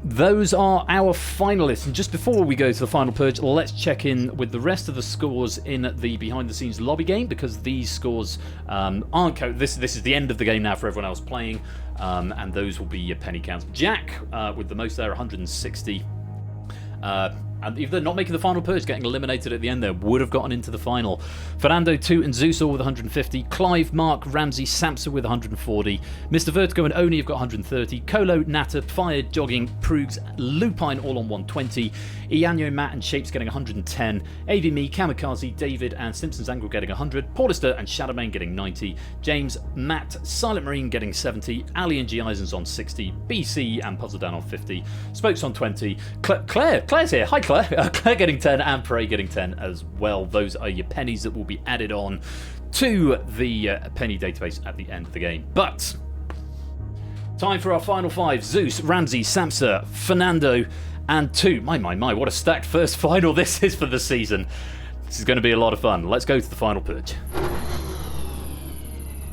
Those are our finalists, and just before we go to the final Purge, let's check in with the rest of the scores in the behind-the-scenes lobby game, because these scores aren't this is the end of the game now for everyone else playing, and those will be your penny counts. Jack with the most there, 160. And if they're not making the final Purge, getting eliminated at the end there, would have gotten into the final. Fernando, Toot, and Zeus all with 150. Clive, Mark, Ramsey, Samson with 140. Mr. Vertigo and Oni have got 130. Colo, Natter, Fire, Jogging, Prugs, Lupine all on 120. Ianyo, Matt, and Shapes getting 110. AV Me, Kamikaze, David, and Simpsons Angle getting 100. Paulister and Shadowmane getting 90. James, Matt, Silent Marine getting 70. Ali and G. Eisens on 60. BC and Puzzle Dan on 50. Spokes on 20. Claire's here. Hi, Claire. Claire getting 10 and Prey getting 10 as well. Those are your pennies that will be added on to the penny database at the end of the game. But time for our final 5. Zeus, Ramsey, Samsa, Fernando, and Toot. My, what a stacked first final this is for the season. This is going to be a lot of fun. Let's go to the final Purge.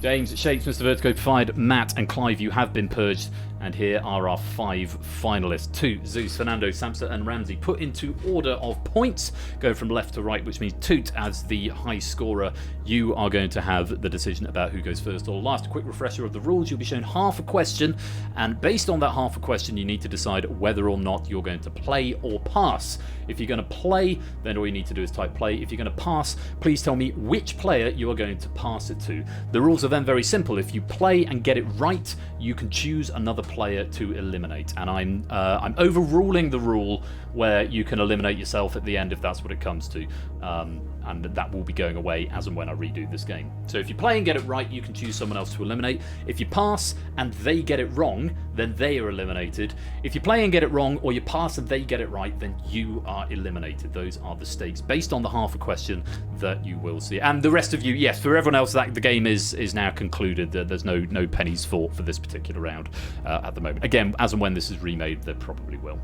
James, Shakes, Mr. Vertigo, Provide, Matt, and Clive, you have been purged. And here are our 5 finalists. Toot, Zeus, Fernando, Samsa, and Ramsey. Put into order of points, going from left to right, which means Toot, as the high scorer, you are going to have the decision about who goes first or last. A quick refresher of the rules. You'll be shown half a question, and based on that half a question, you need to decide whether or not you're going to play or pass. If you're going to play, then all you need to do is type play. If you're going to pass, please tell me which player you are going to pass it to. The rules are then very simple. If you play and get it right, you can choose another player to eliminate, and I'm overruling the rule where you can eliminate yourself at the end if that's what it comes to, and that will be going away as and when I redo this game. So if you play and get it right, you can choose someone else to eliminate. If you pass and they get it wrong, then they are eliminated. If you play and get it wrong, or you pass and they get it right, then you are eliminated. Those are the stakes based on the half a question that you will see. And the rest of you, yes, for everyone else, that the game is now concluded. There's no pennies for this particular round at the moment. Again, as and when this is remade, there probably will.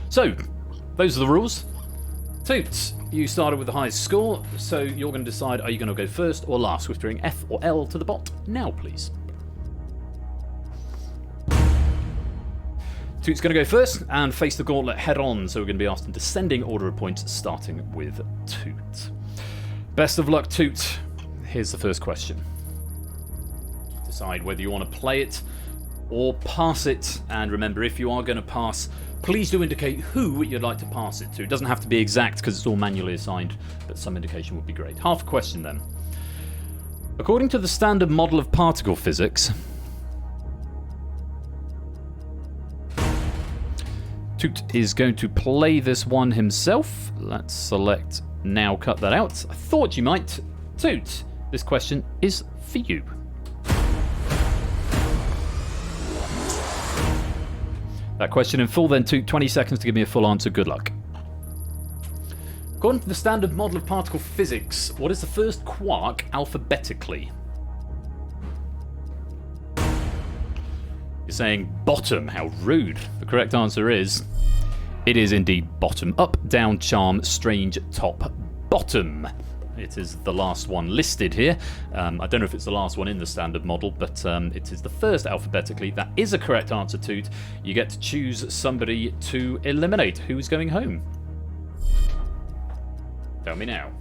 So, those are the rules. Toots, you started with the highest score, so you're going to decide, are you going to go first or last, whispering F or L to the bot now, please. Toot's going to go first and face the gauntlet head on, so we're going to be asked in descending order of points, starting with Toot. Best of luck, Toot. Here's the first question. Decide whether you want to play it or pass it, and remember, if you are going to pass, please do indicate who you'd like to pass it to. It doesn't have to be exact because it's all manually assigned, but some indication would be great. Half a question then. According to the standard model of particle physics, Toot is going to play this one himself. Let's select now, cut that out. I thought you might. Toot, this question is for you. That question in full then, Toot. 20 seconds to give me a full answer. Good luck. According to the standard model of particle physics, what is the first quark alphabetically? You're saying bottom. How rude. The correct answer is, it is indeed bottom. Up, down, charm, strange, top, bottom. It is the last one listed here. I don't know if it's the last one in the standard model, but it is the first alphabetically. That is a correct answer, Toot. You get to choose somebody to eliminate. Who's going home? Tell me now.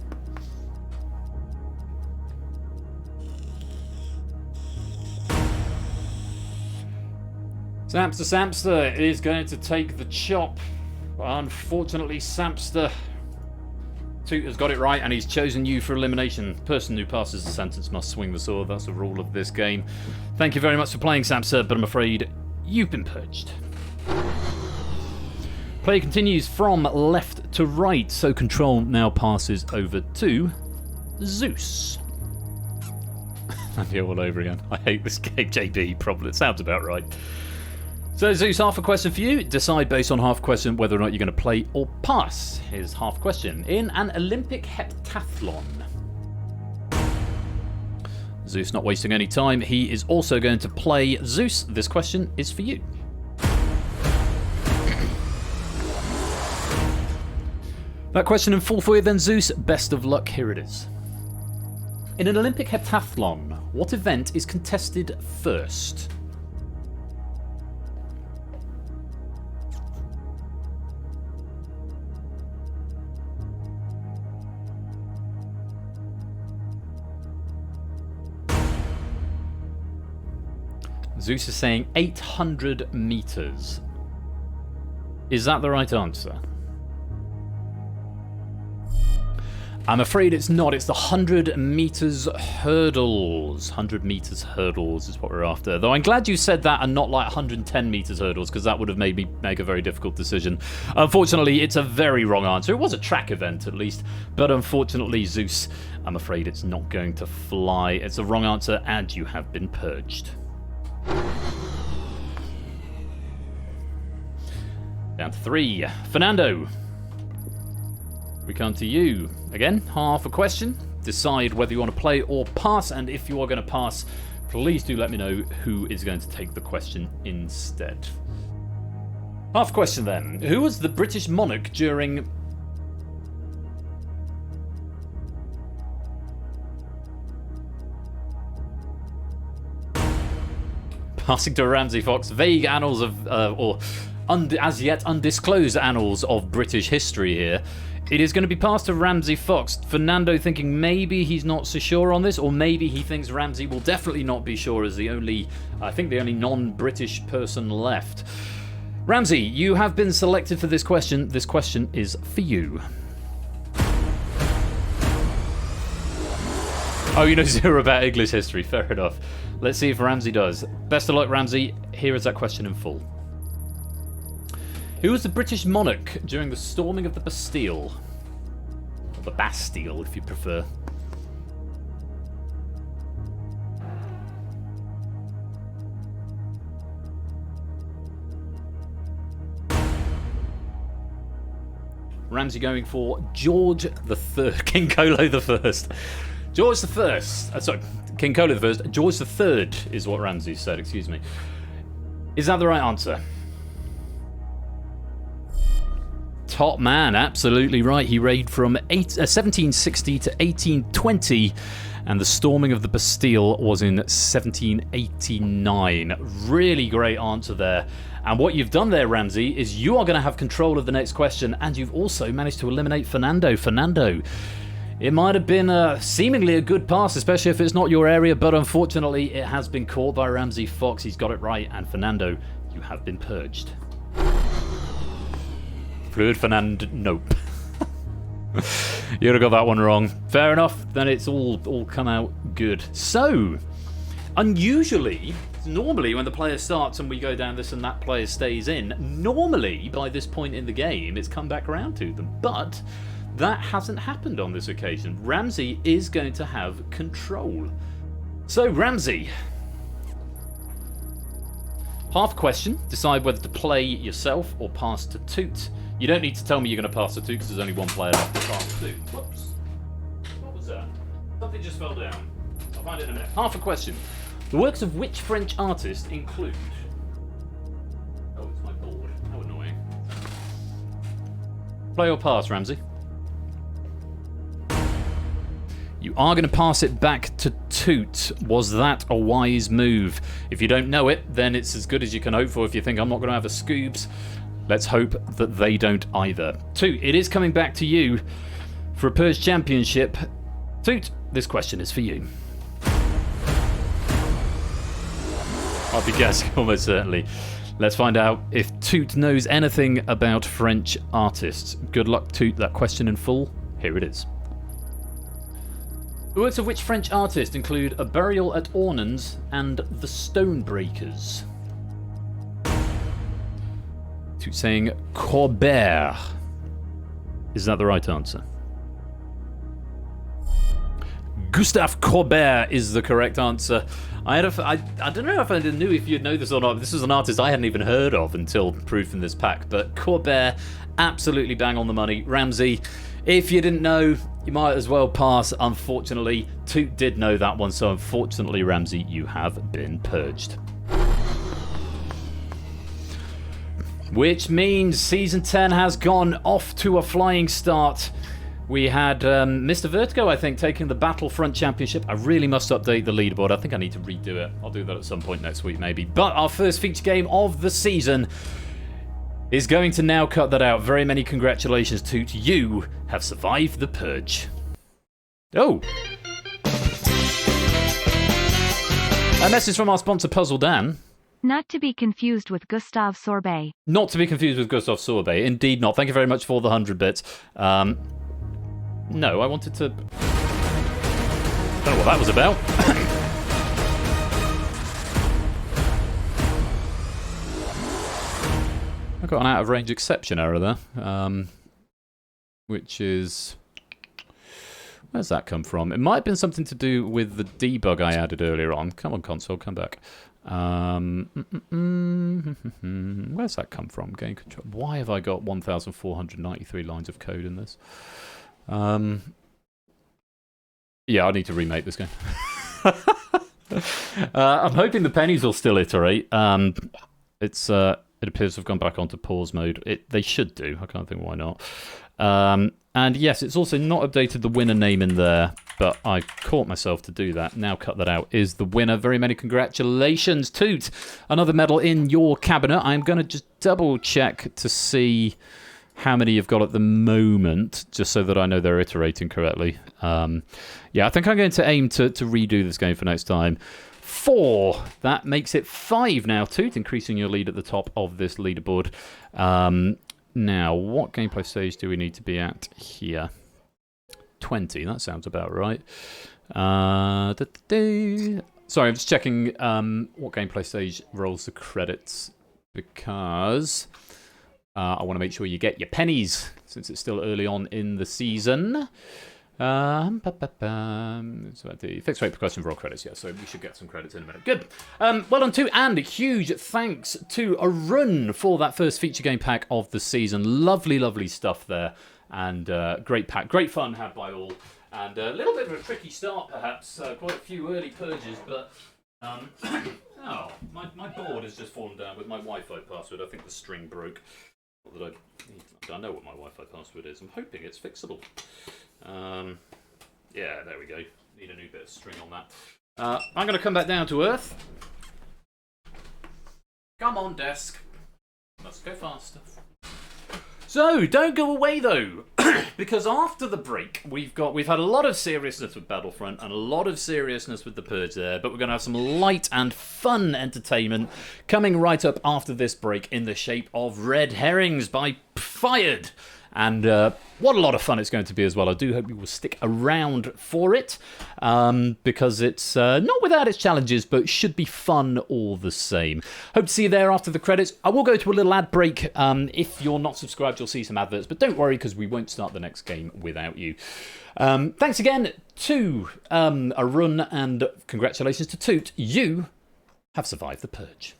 Samster is going to take the chop. Unfortunately, Samster, Toot has got it right, and he's chosen you for elimination. Person who passes the sentence must swing the sword. That's the rule of this game. Thank you very much for playing, Samster, but I'm afraid you've been purged. Play continues from left to right, so control now passes over to Zeus. I'm here all over again. I hate this game, JB, probably. It sounds about right. So, Zeus, half a question for you. Decide based on half a question whether or not you're going to play or pass. Here's half a question. In an Olympic heptathlon, Zeus not wasting any time, he is also going to play. Zeus, this question is for you. That question in full for you then, Zeus. Best of luck, here it is. In an Olympic heptathlon, what event is contested first? Zeus is saying 800 meters. Is that the right answer? I'm afraid it's not. It's the 100 meters hurdles. 100 meters hurdles is what we're after. Though I'm glad you said that and not like 110 meters hurdles, because that would have made me make a very difficult decision. Unfortunately, it's a very wrong answer. It was a track event at least, but unfortunately, Zeus, I'm afraid it's not going to fly. It's the wrong answer, and you have been purged. Down to 3. Fernando, we come to you. Again, half a question. Decide whether you want to play or pass, and if you are going to pass, please do let me know who is going to take the question instead. Half a question then. Who was the British monarch during... passing to Ramsey Fox. Vague annals of, as yet undisclosed annals of British history here. It is going to be passed to Ramsey Fox. Fernando thinking maybe he's not so sure on this, or maybe he thinks Ramsey will definitely not be sure as the only non-British person left. Ramsey, you have been selected for this question. This question is for you. Oh, you know zero about English history. Fair enough. Let's see if Ramsey does. Best of luck, Ramsey. Here is that question in full. Who was the British monarch during the storming of the Bastille? Or the Bastille, if you prefer. Ramsey going for George III, King Colo the First. George the First. Sorry, King Colo the First. George the Third is what Ramsey said. Excuse me. Is that the right answer? Top man, absolutely right. He reigned from 1760 to 1820, and the storming of the Bastille was in 1789. Really great answer there. And what you've done there, Ramsey, is you are going to have control of the next question, and you've also managed to eliminate Fernando. Fernando, it might have been seemingly a good pass, especially if it's not your area, but unfortunately it has been caught by Ramsey Fox. He's got it right, and Fernando, you have been purged. Fluid Fernand, nope. You'd have got that one wrong. Fair enough, then it's all come out good. So, unusually, normally when the player starts and we go down this and that player stays in, normally by this point in the game it's come back around to them. But that hasn't happened on this occasion. Ramsey is going to have control. So, Ramsey, half question, decide whether to play yourself or pass to Toot. You don't need to tell me you're going to pass to Toot because there's only one player left to pass to. Whoops. What was that? Something just fell down. I'll find it in a minute. Half a question. The works of which French artist include... Oh, it's my board. How annoying. Play or pass, Ramsey? You are going to pass it back to Toot. Was that a wise move? If you don't know it, then it's as good as you can hope for. If you think I'm not going to have a Scoobs, let's hope that they don't either. Toot, it is coming back to you for a Purge Championship. Toot, this question is for you. I'll be guessing almost certainly. Let's find out if Toot knows anything about French artists. Good luck, Toot. That question in full. Here it is. The works of which French artist include A Burial at Ornans and The Stonebreakers? Toot saying Courbet. Is that the right answer? Gustave Courbet is the correct answer. I don't know if I knew if you'd know this or not. This was an artist I hadn't even heard of until proof in this pack. But Courbet, absolutely bang on the money. Ramsey, if you didn't know, you might as well pass. Unfortunately, Toot did know that one. So unfortunately, Ramsey, you have been purged. Which means Season 10 has gone off to a flying start. We had Mr. Vertigo, I think, taking the Battlefront Championship. I really must update the leaderboard. I think I need to redo it. I'll do that at some point next week, maybe. But our first feature game of the season is going to now cut that out. Very many congratulations to you. Have survived the Purge. Oh. A message from our sponsor, Puzzle Dan.
Not to be confused with Gustave Sorbet.
Not to be confused with Gustave Sorbet. Indeed not. Thank you very much for the 100 bits. No, I wanted to... I don't know what that was about. I got an out-of-range exception error there. Which is... Where's that come from? It might have been something to do with the debug I added earlier on. Come on, console, come back. Where's that come from? Game control. Why have I got 1,493 lines of code in this? Yeah, I need to remake this game. I'm hoping the pennies will still iterate. It appears to have gone back onto pause mode. They should do. I can't think why not. And yes, it's also not updated the winner name in there, but I caught myself to do that. Now cut that out. Is the winner. Very many congratulations, Toot. Another medal in your cabinet. I'm going to just double check to see how many you've got at the moment, just so that I know they're iterating correctly. Yeah, I think I'm going to aim to redo this game for next time. 4. That makes it 5 now, Toot, increasing your lead at the top of this leaderboard. Now, what gameplay stage do we need to be at here? 20, that sounds about right. Sorry, I'm just checking what gameplay stage rolls the credits, because I want to make sure you get your pennies, since it's still early on in the season. So the fixed rate percussion for all credits, yeah, so we should get some credits in a minute. Good. Well done too, and a huge thanks to Arun for that first feature game pack of the season. Lovely, lovely stuff there, and great pack, great fun had by all, and a little bit of a tricky start perhaps, quite a few early purges, but oh, my board has just fallen down with my Wi-Fi password. I think the string broke. Not that I know what my Wi-Fi password is. I'm hoping it's fixable. Yeah, there we go. Need a new bit of string on that. I'm going to come back down to Earth. Come on, desk. Let's go faster. So, don't go away though, because after the break, we've had a lot of seriousness with Battlefront and a lot of seriousness with the Purge there, but we're going to have some light and fun entertainment coming right up after this break in the shape of Red Herrings by Fired. And what a lot of fun it's going to be as well. I do hope you will stick around for it, because it's not without its challenges, but should be fun all the same. Hope to see you there after the credits. I will go to a little ad break. If you're not subscribed, you'll see some adverts, but don't worry, because we won't start the next game without you. Thanks again to Arun, and congratulations to Toot. You have survived the Purge.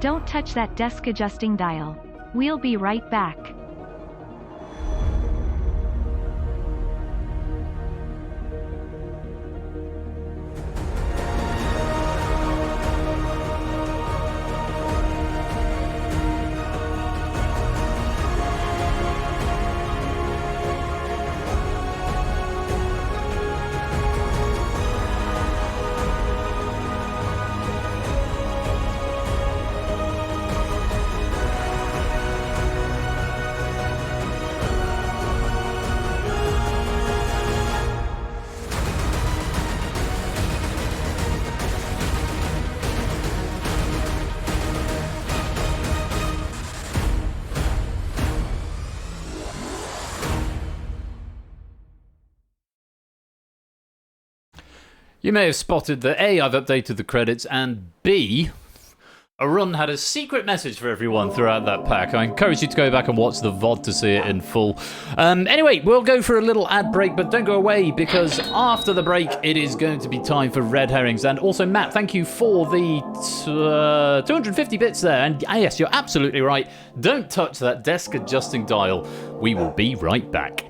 Don't touch that desk adjusting dial. We'll be right back.
You may have spotted that A, I've updated the credits, and B, Arun had a secret message for everyone throughout that pack. I encourage you to go back and watch the VOD to see it in full. Anyway, we'll go for a little ad break, but don't go away, because after the break, it is going to be time for Red Herrings. And also, Matt, thank you for the 250 bits there. And yes, you're absolutely right. Don't touch that desk adjusting dial. We will be right back.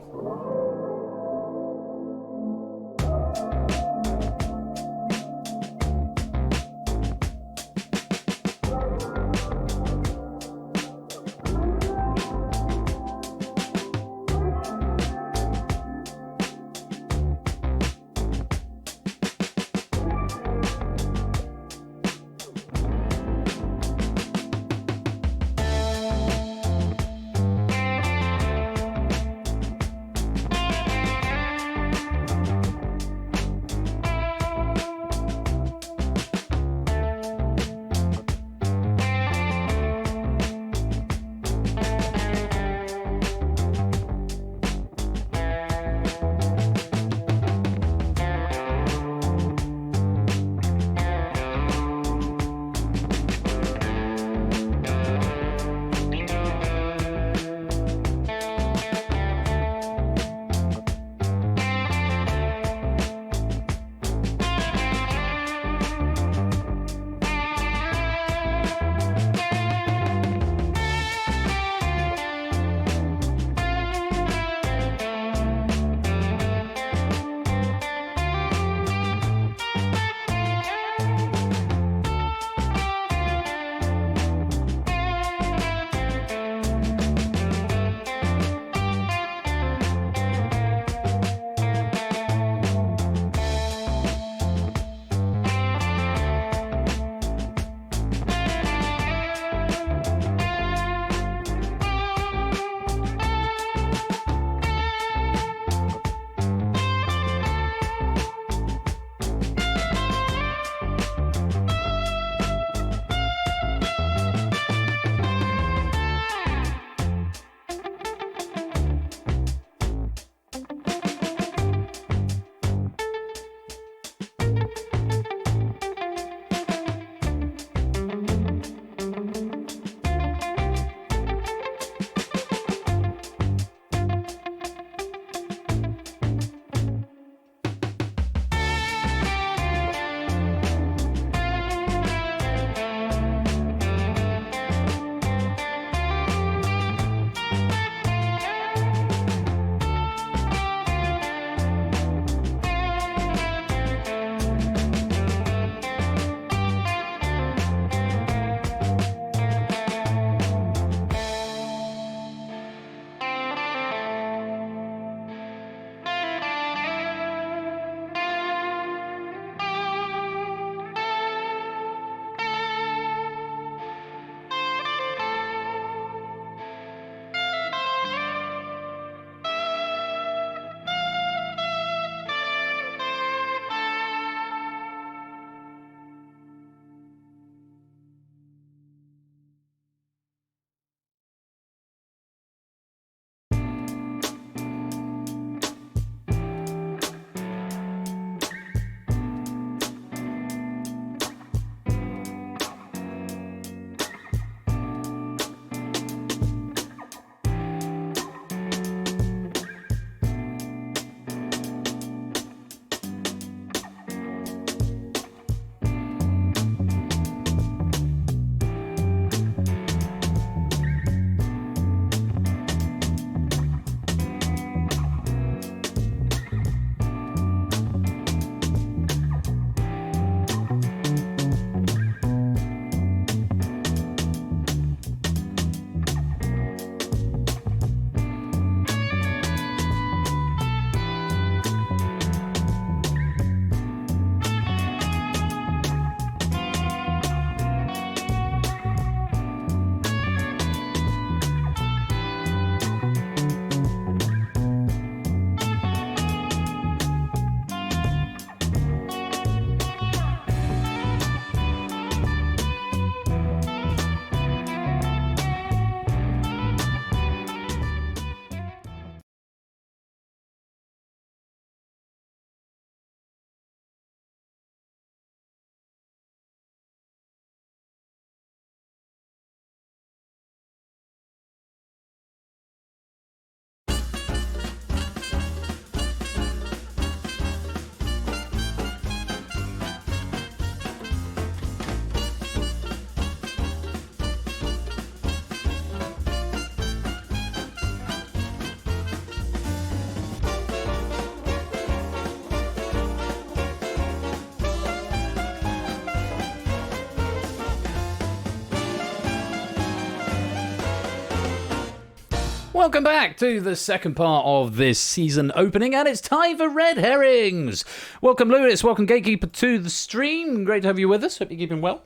Welcome back to the second part of this season opening, and it's time for Red Herrings. Welcome, Lewis. Welcome, Gatekeeper, to the stream. Great to have you with us. Hope you're keeping well.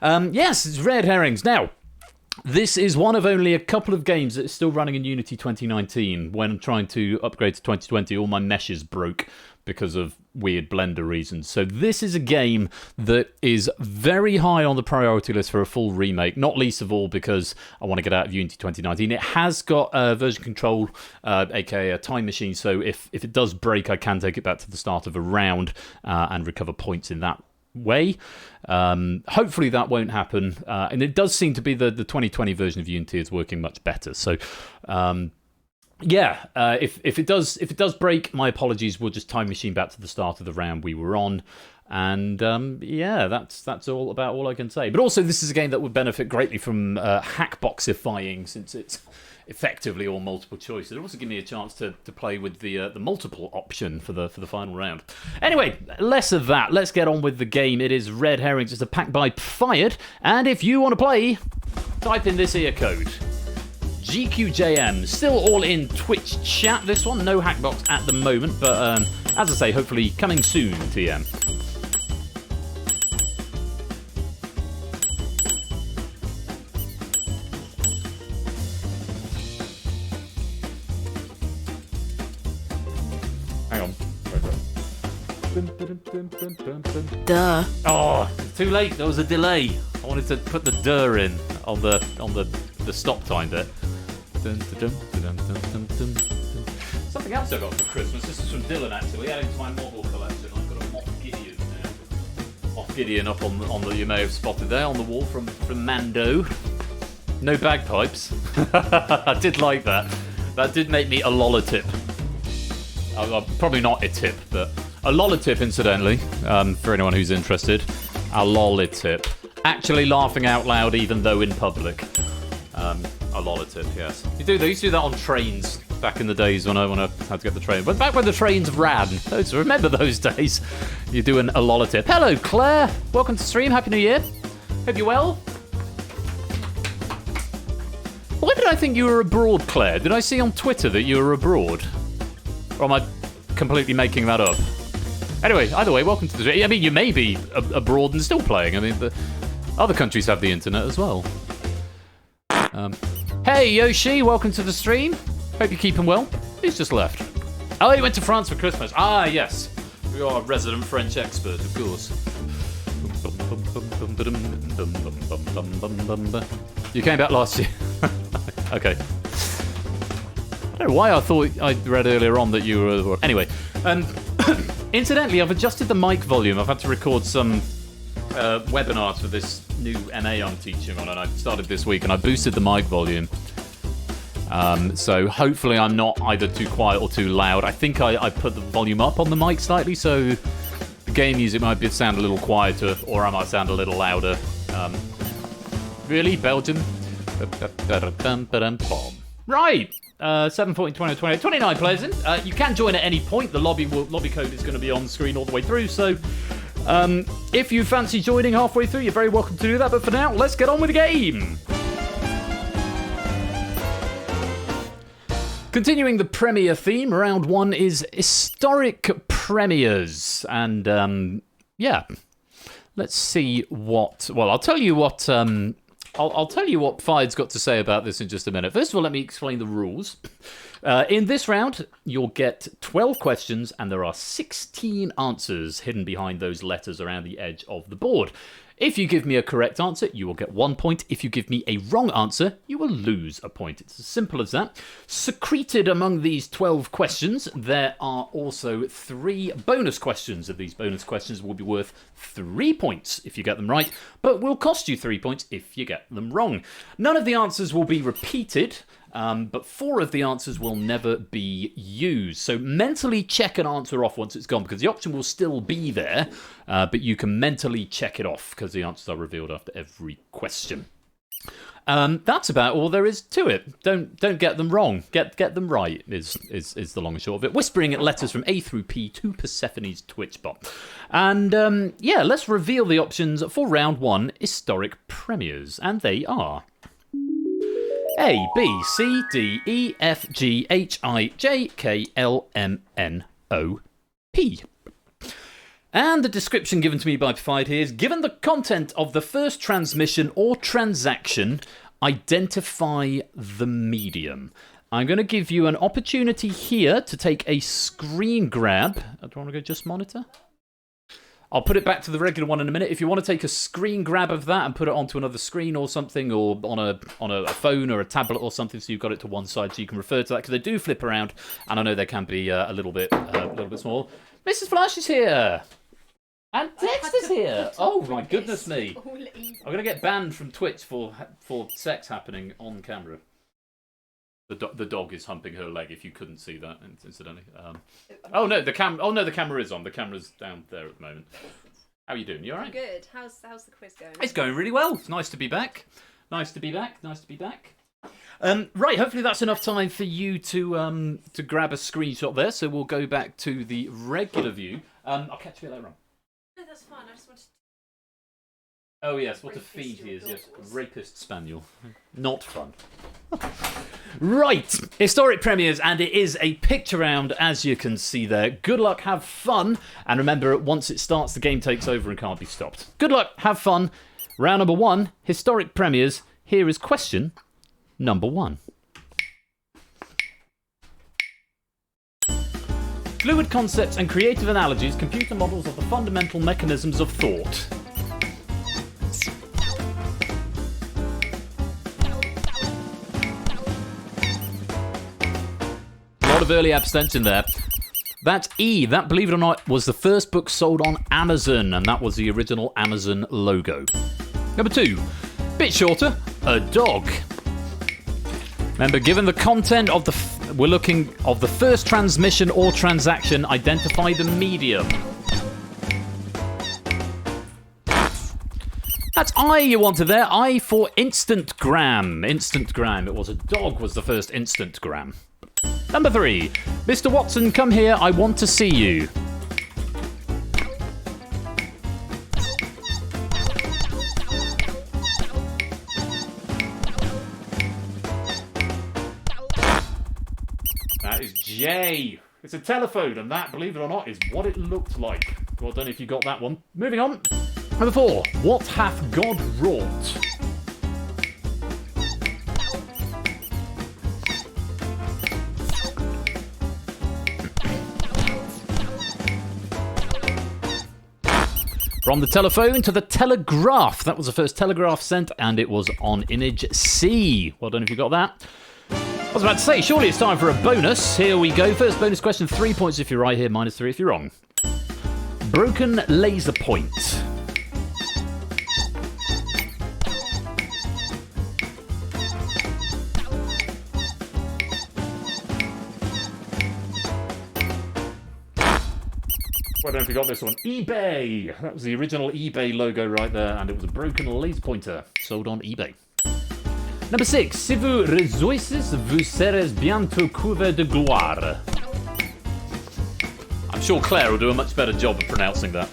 Yes, it's Red Herrings. Now, this is one of only a couple of games that is still running in Unity 2019. When I'm trying to upgrade to 2020, all my meshes broke because of weird Blender reasons. So this is a game that is very high on the priority list for a full remake, not least of all because I want to get out of Unity 2019. It has got version control, aka a time machine, so if it does break, I can take it back to the start of a round and recover points in that way. Hopefully that won't happen, and it does seem to be the 2020 version of Unity is working much better. So if it does break, my apologies. We'll just time machine back to the start of the round we were on, and that's all I can say. But also, this is a game that would benefit greatly from hackboxifying, since it's effectively all multiple choice. It also give me a chance to play with the multiple option for the final round. Anyway, less of that. Let's get on with the game. It is Red Herrings. It's a pack by Fired, and if you want to play, type in this here code. GQJM, still all in Twitch chat. This one, no hackbox at the moment, but as I say, hopefully coming soon, TM. Hang on.
Duh.
Oh, too late. There was a delay. I wanted to put the "der" in on the stop time bit. Something else I got for Christmas. This is from Dylan, actually. Adding to my model collection. I've got a Moff Gideon now. Moff Gideon up on the you may have spotted there on the wall from Mando. No bagpipes. I did like that. That did make me a lollotip. Probably not a tip, but a lollotip, incidentally, for anyone who's interested. A lollotip. Actually laughing out loud, even though in public. A lollotip, yes. They used to do that on trains back in the days when I had to get the train. But back when the trains ran, remember those days? You're doing a lollotip. Hello, Claire. Welcome to the stream. Happy New Year. Hope you're well. Why did I think you were abroad, Claire? Did I see on Twitter that you were abroad? Or am I completely making that up? Anyway, either way, welcome to the stream. I mean, you may be abroad and still playing. I mean, the other countries have the internet as well. Hey, Yoshi, welcome to the stream. Hope you're keeping well. Who's just left? Oh, he went to France for Christmas. Ah, yes. We are a resident French expert, of course. You came back last year. Okay. I don't know why I thought I read earlier on that you were... Anyway, incidentally, I've adjusted the mic volume. I've had to record some webinars for this new MA I'm teaching on, and I started this week, and I boosted the mic volume. So hopefully I'm not either too quiet or too loud. I think I put the volume up on the mic slightly, so the game music might sound a little quieter, or I might sound a little louder. Really, Belgium? Right. 7:14, 20, 29 players in. You can join at any point. The lobby code is going to be on screen all the way through, so if you fancy joining halfway through, you're very welcome to do that. But for now, let's get on with the game. Continuing the premiere theme, round one is historic premieres, and let's see what. Well, I'll tell you what. I'll tell you what Fired's got to say about this in just a minute. First of all, let me explain the rules. In this round, you'll get 12 questions, and there are 16 answers hidden behind those letters around the edge of the board. If you give me a correct answer, you will get 1 point. If you give me a wrong answer, you will lose a point. It's as simple as that. Secreted among these 12 questions, there are also 3 bonus questions. And these bonus questions will be worth 3 points if you get them right, but will cost you 3 points if you get them wrong. None of the answers will be repeated, but 4 of the answers will never be used. So mentally check an answer off once it's gone, because the option will still be there, but you can mentally check it off because the answers are revealed after every question. That's about all there is to it. Don't get them wrong. Get them right is the long and short of it. Whispering letters from A through P to Persephone's Twitch bot. And let's reveal the options for round one, historic premieres, and they are A, B, C, D, E, F, G, H, I, J, K, L, M, N, O, P. And the description given to me by Provide here is, given the content of the first transmission or transaction, identify the medium. I'm going to give you an opportunity here to take a screen grab. Do you want to go just monitor? I'll put it back to the regular one in a minute. If you want to take a screen grab of that and put it onto another screen or something, or on a phone or a tablet or something, so you've got it to one side, so you can refer to that, because they do flip around, and I know they can be a little bit small. Mrs. Flash is here, and Tex is here. Oh my goodness me! I'm gonna get banned from Twitch for sex happening on camera. The dog is humping her leg. If you couldn't see that, incidentally. Oh no, the camera is on. The camera's down there at the moment. How are you doing? You all right?
I'm good. How's the quiz going?
It's going really well. It's nice to be back. Right. Hopefully that's enough time for you to grab a screenshot there. So we'll go back to the regular view. I'll catch you later on.
No, that's fine. I just wanted to.
Oh yes, what a feed he is. Yes, rapist spaniel. Not fun. Right, historic premieres, and it is a picture round, as you can see there. Good luck, have fun, and remember, once it starts, the game takes over and can't be stopped. Good luck, have fun. Round number 1, historic premieres. Here is question number 1. Fluid concepts and creative analogies, computer models of the fundamental mechanisms of thought. Of early abstention there. That's E. That, believe it or not, was the first book sold on Amazon, and that was the original Amazon logo. Number 2, bit shorter, a dog. Remember, given the content of we're looking of the first transmission or transaction, identify the medium. That's I you wanted there. I for Instantgram. Instantgram. It was a dog was the first Instantgram. Number 3, Mr. Watson, come here, I want to see you. That is J. It's a telephone, and that, believe it or not, is what it looked like. Well done if you got that one. Moving on. Number 4, what hath God wrought? From the telephone to the telegraph. That was the first telegraph sent, and it was on image C. Well done if you got that. I was about to say, surely it's time for a bonus. Here we go. First bonus question, 3 points if you're right here, -3 if you're wrong. Broken laser point. Well done if you got this one. eBay. That was the original eBay logo right there, and it was a broken laser pointer sold on eBay. Number 6. Si vous réjouissez, vous serez bientôt couvert de gloire. I'm sure Claire will do a much better job of pronouncing that.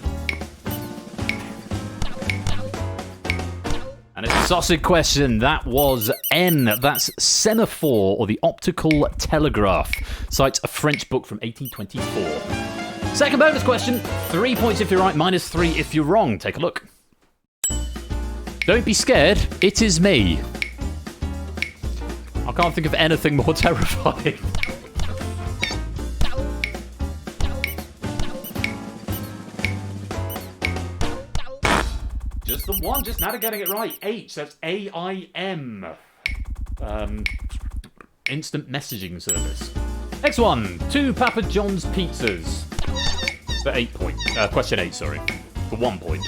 And it's a sausage question. That was N. That's semaphore, or the optical telegraph. Cites a French book from 1824. Second bonus question, 3 points if you're right, -3 if you're wrong. Take a look. Don't be scared, it is me. I can't think of anything more terrifying. Just the one, just now getting it right. H, that's AIM. Instant messaging service. Next one, 2 Papa John's pizzas. For 8 points. Question 8, sorry. For 1 point.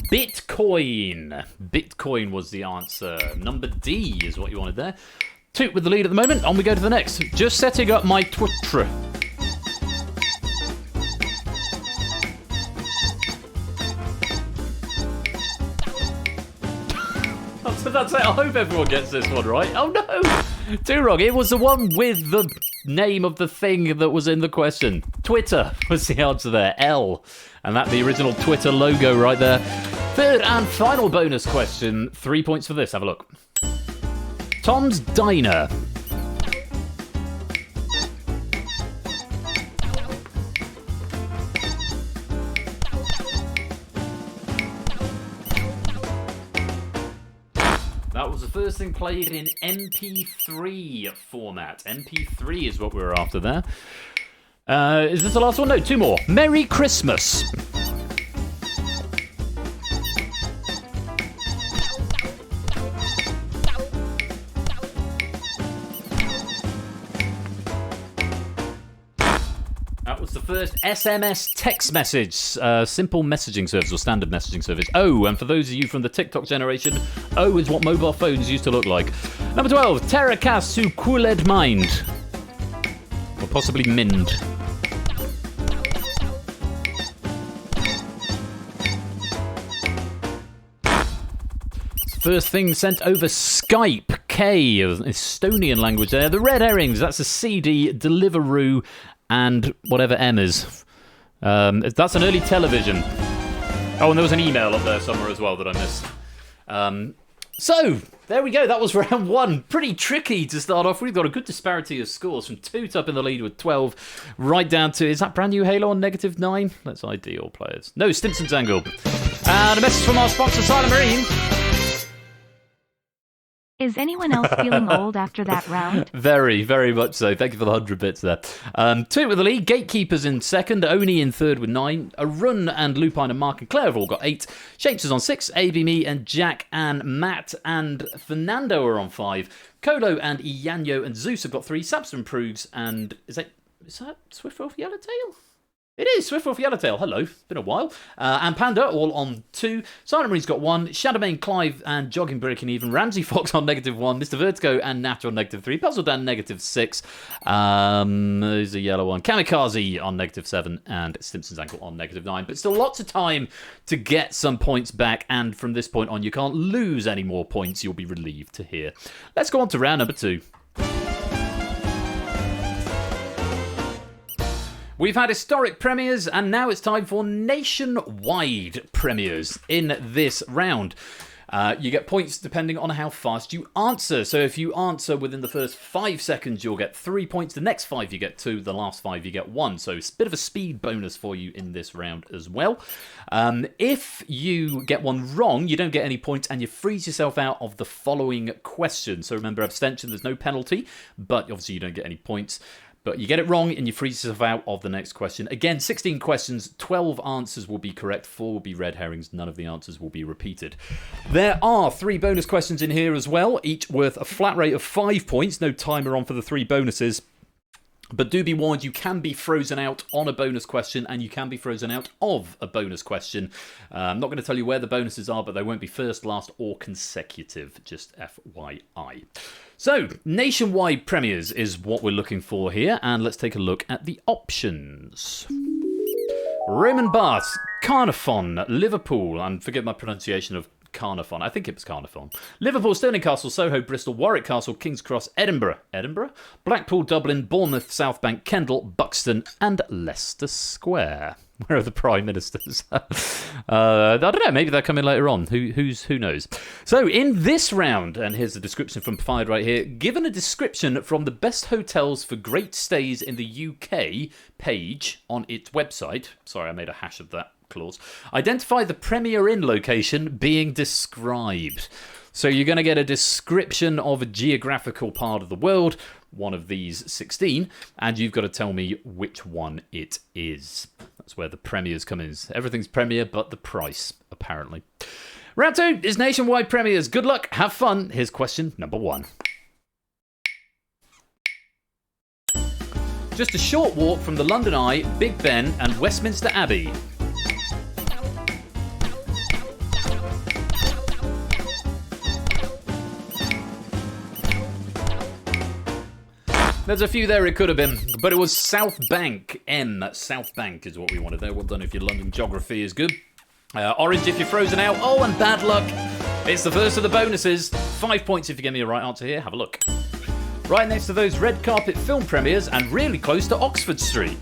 Bitcoin. Bitcoin was the answer. Number D is what you wanted there. 2 with the lead at the moment. On we go to the next. Just setting up my Twitter. That's it. I hope everyone gets this one right. Oh no! 2 wrong. It was the one with the name of the thing that was in the question. Twitter was the answer there. L. And that's the original Twitter logo right there. Third and final bonus question. 3 points for this. Have a look. Tom's Diner. That was the first thing played in MP3 format. MP3 is what we were after there. Is this the last one? No, 2 more. Merry Christmas. That was the first SMS text message, simple messaging service or standard messaging service. Oh, and for those of you from the TikTok generation, O is what mobile phones used to look like. Number 12, Terrakas su Kuled Mind. Or possibly Mind. First thing sent over Skype, K, Estonian language there. The red herrings, that's a CD, Deliveroo, and whatever M is. That's an early television. Oh, and there was an email up there somewhere as well that I missed. So, there we go. That was round 1. Pretty tricky to start off. We've got a good disparity of scores from Toot up in the lead with 12, right down to, is that brand new Halo on -9? Let's ID all players. No, Stimson's Angle. And a message from our sponsor, Silent Marine.
Is anyone else feeling old after that round?
Very, very much so. Thank you for the 100 bits there. Toot with the lead. Gatekeepers in second. Oni in third with 9. Arun and Lupine and Mark and Claire have all got 8. Shapes is on 6. AB, me and Jack and Matt and Fernando are on 5. Kolo and Ianyo and Zeus have got 3. Sapster and Prugs and... Is that Swiftwolf Yellowtail? It is Swiftwolf Yellowtail. Hello, been a while. And Panda all on 2. Silent Marine's got 1. Shadowbane, Clive, and Jogging Breaking Even. Ramsey Fox on -1. Mr. Vertigo and Nat on -3. Puzzle Dan -6. There's a yellow one. Kamikaze on -7, and Stimson's Ankle on -9. But still lots of time to get some points back. And from this point on, you can't lose any more points. You'll be relieved to hear. Let's go on to round number 2. We've had historic premieres, and now it's time for nationwide premieres in this round. You get points depending on how fast you answer. So if you answer within the first 5 seconds, you'll get 3 points. The next 5 you get 2. The last 5 you get 1. So it's a bit of a speed bonus for you in this round as well. If you get one wrong, you don't get any points, and you freeze yourself out of the following question. So remember, abstention, there's no penalty, but obviously you don't get any points. But you get it wrong and you freeze yourself out of the next question. Again, 16 questions, 12 answers will be correct, 4 will be red herrings, none of the answers will be repeated. There are 3 bonus questions in here as well, each worth a flat rate of 5 points. No timer on for the 3 bonuses. But do be warned, you can be frozen out on a bonus question, and you can be frozen out of a bonus question. I'm not going to tell you where the bonuses are, but they won't be first, last, or consecutive. Just FYI. So, nationwide premieres is what we're looking for here, and let's take a look at the options. Raymond Bath, Carnarvon, Liverpool, and forgive my pronunciation of Carnarvon. I think it was Carnarvon. Liverpool, Stirling Castle, Soho, Bristol, Warwick Castle, King's Cross, Edinburgh, Blackpool, Dublin, Bournemouth, Southbank, Kendal, Buxton, and Leicester Square. Where are the prime ministers? I don't know. Maybe they're coming later on. Who knows? So in this round, and here's the description from Fired right here. Given a description from the best hotels for great stays in the UK page on its website. Sorry, I made a hash of that clause. Identify the Premier Inn location being described. So you're going to get a description of a geographical part of the world, one of these 16, and you've got to tell me which one it is. That's where the premiers come in. Everything's premier but the price, apparently. Round 2 is nationwide premieres. Good luck, have fun. Here's question number 1. Just a short walk from the London Eye, Big Ben, and Westminster Abbey. There's a few there it could have been, but it was South Bank. South Bank is what we wanted there. Well done if your London geography is good. Orange if you're frozen out. Oh, and bad luck. It's the first of the bonuses. 5 points if you give me a right answer here. Have a look. Right next to those red carpet film premieres and really close to Oxford Street.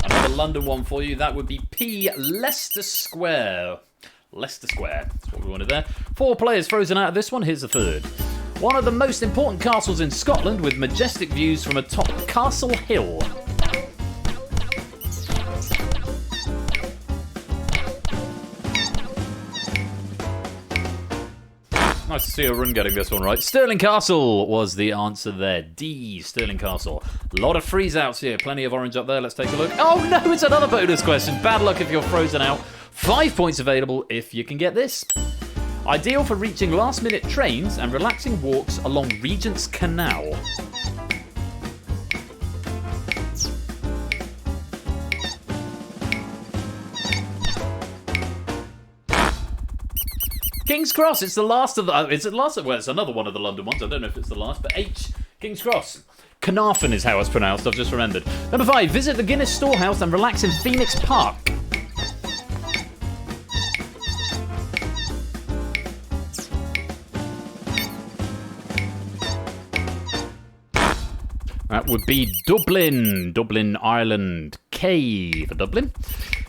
Another London one for you, that would be P. Leicester Square. Leicester Square, that's what we wanted there. 4 players frozen out of this one, here's the third. One of the most important castles in Scotland with majestic views from atop Castle Hill. Nice to see a run getting this one right. Stirling Castle was the answer there. D, Stirling Castle. A lot of freeze outs here. Plenty of orange up there. Let's take a look. Oh no, it's another bonus question. Bad luck if you're frozen out. 5 points available if you can get this. Ideal for reaching last-minute trains and relaxing walks along Regent's Canal. King's Cross, it's the last of the... it's another one of the London ones. I don't know if it's the last, but H, King's Cross. Carnarvon is how it's pronounced, I've just remembered. Number 5, visit the Guinness Storehouse and relax in Phoenix Park. That would be Dublin. Dublin, Ireland. K for Dublin.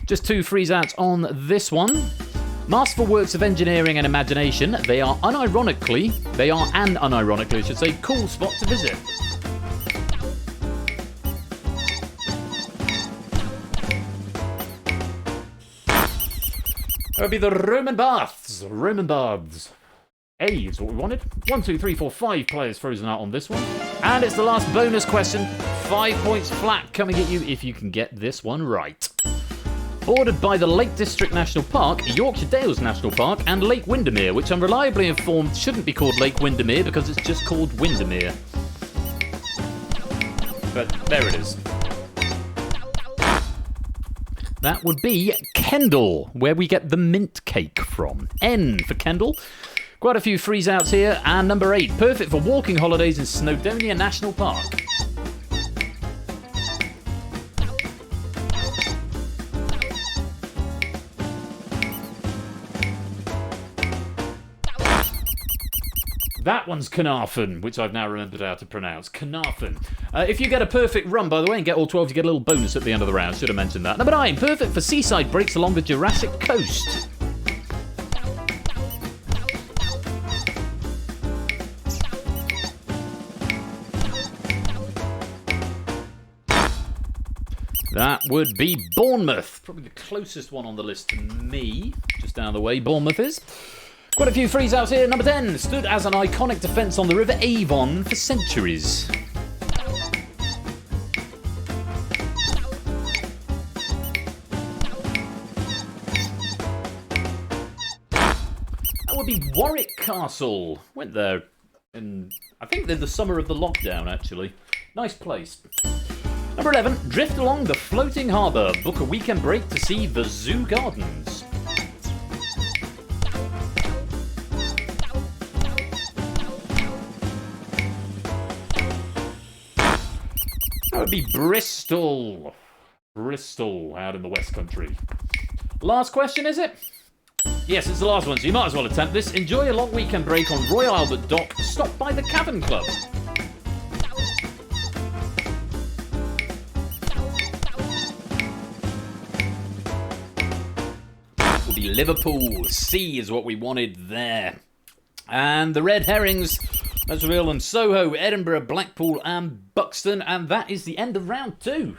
Just 2 freeze outs on this one. Masterful works of engineering and imagination. They are an unironically, I should say, cool spot to visit. That would be the Roman Baths. Roman Baths. A is what we wanted. 1, 2, 3, 4, 5 players frozen out on this one. And it's the last bonus question. 5 points flat coming at you if you can get this one right. Bordered by the Lake District National Park, Yorkshire Dales National Park, and Lake Windermere, which I'm reliably informed shouldn't be called Lake Windermere because it's just called Windermere. But there it is. That would be Kendal, where we get the mint cake from. N for Kendal. Quite a few freeze outs here. And number 8, perfect for walking holidays in Snowdonia National Park. That one's Carnarvon, which I've now remembered how to pronounce. Carnarvon. If you get a perfect run, by the way, and get all 12, you get a little bonus at the end of the round. Should have mentioned that. Number 9, perfect for seaside breaks along the Jurassic coast. That would be Bournemouth. Probably the closest one on the list to me. Just down the way, Bournemouth is. Quite a few freeze outs here. Number 10, stood as an iconic defence on the River Avon for centuries. That would be Warwick Castle. Went there in, I think, the summer of the lockdown, actually. Nice place. Number 11, drift along the floating harbour. Book a weekend break to see the Zoo Gardens. That would be Bristol. Bristol, out in the West Country. Last question, is it? Yes, it's the last one, so you might as well attempt this. Enjoy a long weekend break on Royal Albert Dock. Stop by the Cavern Club. That will be Liverpool. C is what we wanted there. And the Red Herrings... Let's reveal them. Soho, Edinburgh, Blackpool and Buxton. And that is the end of round 2.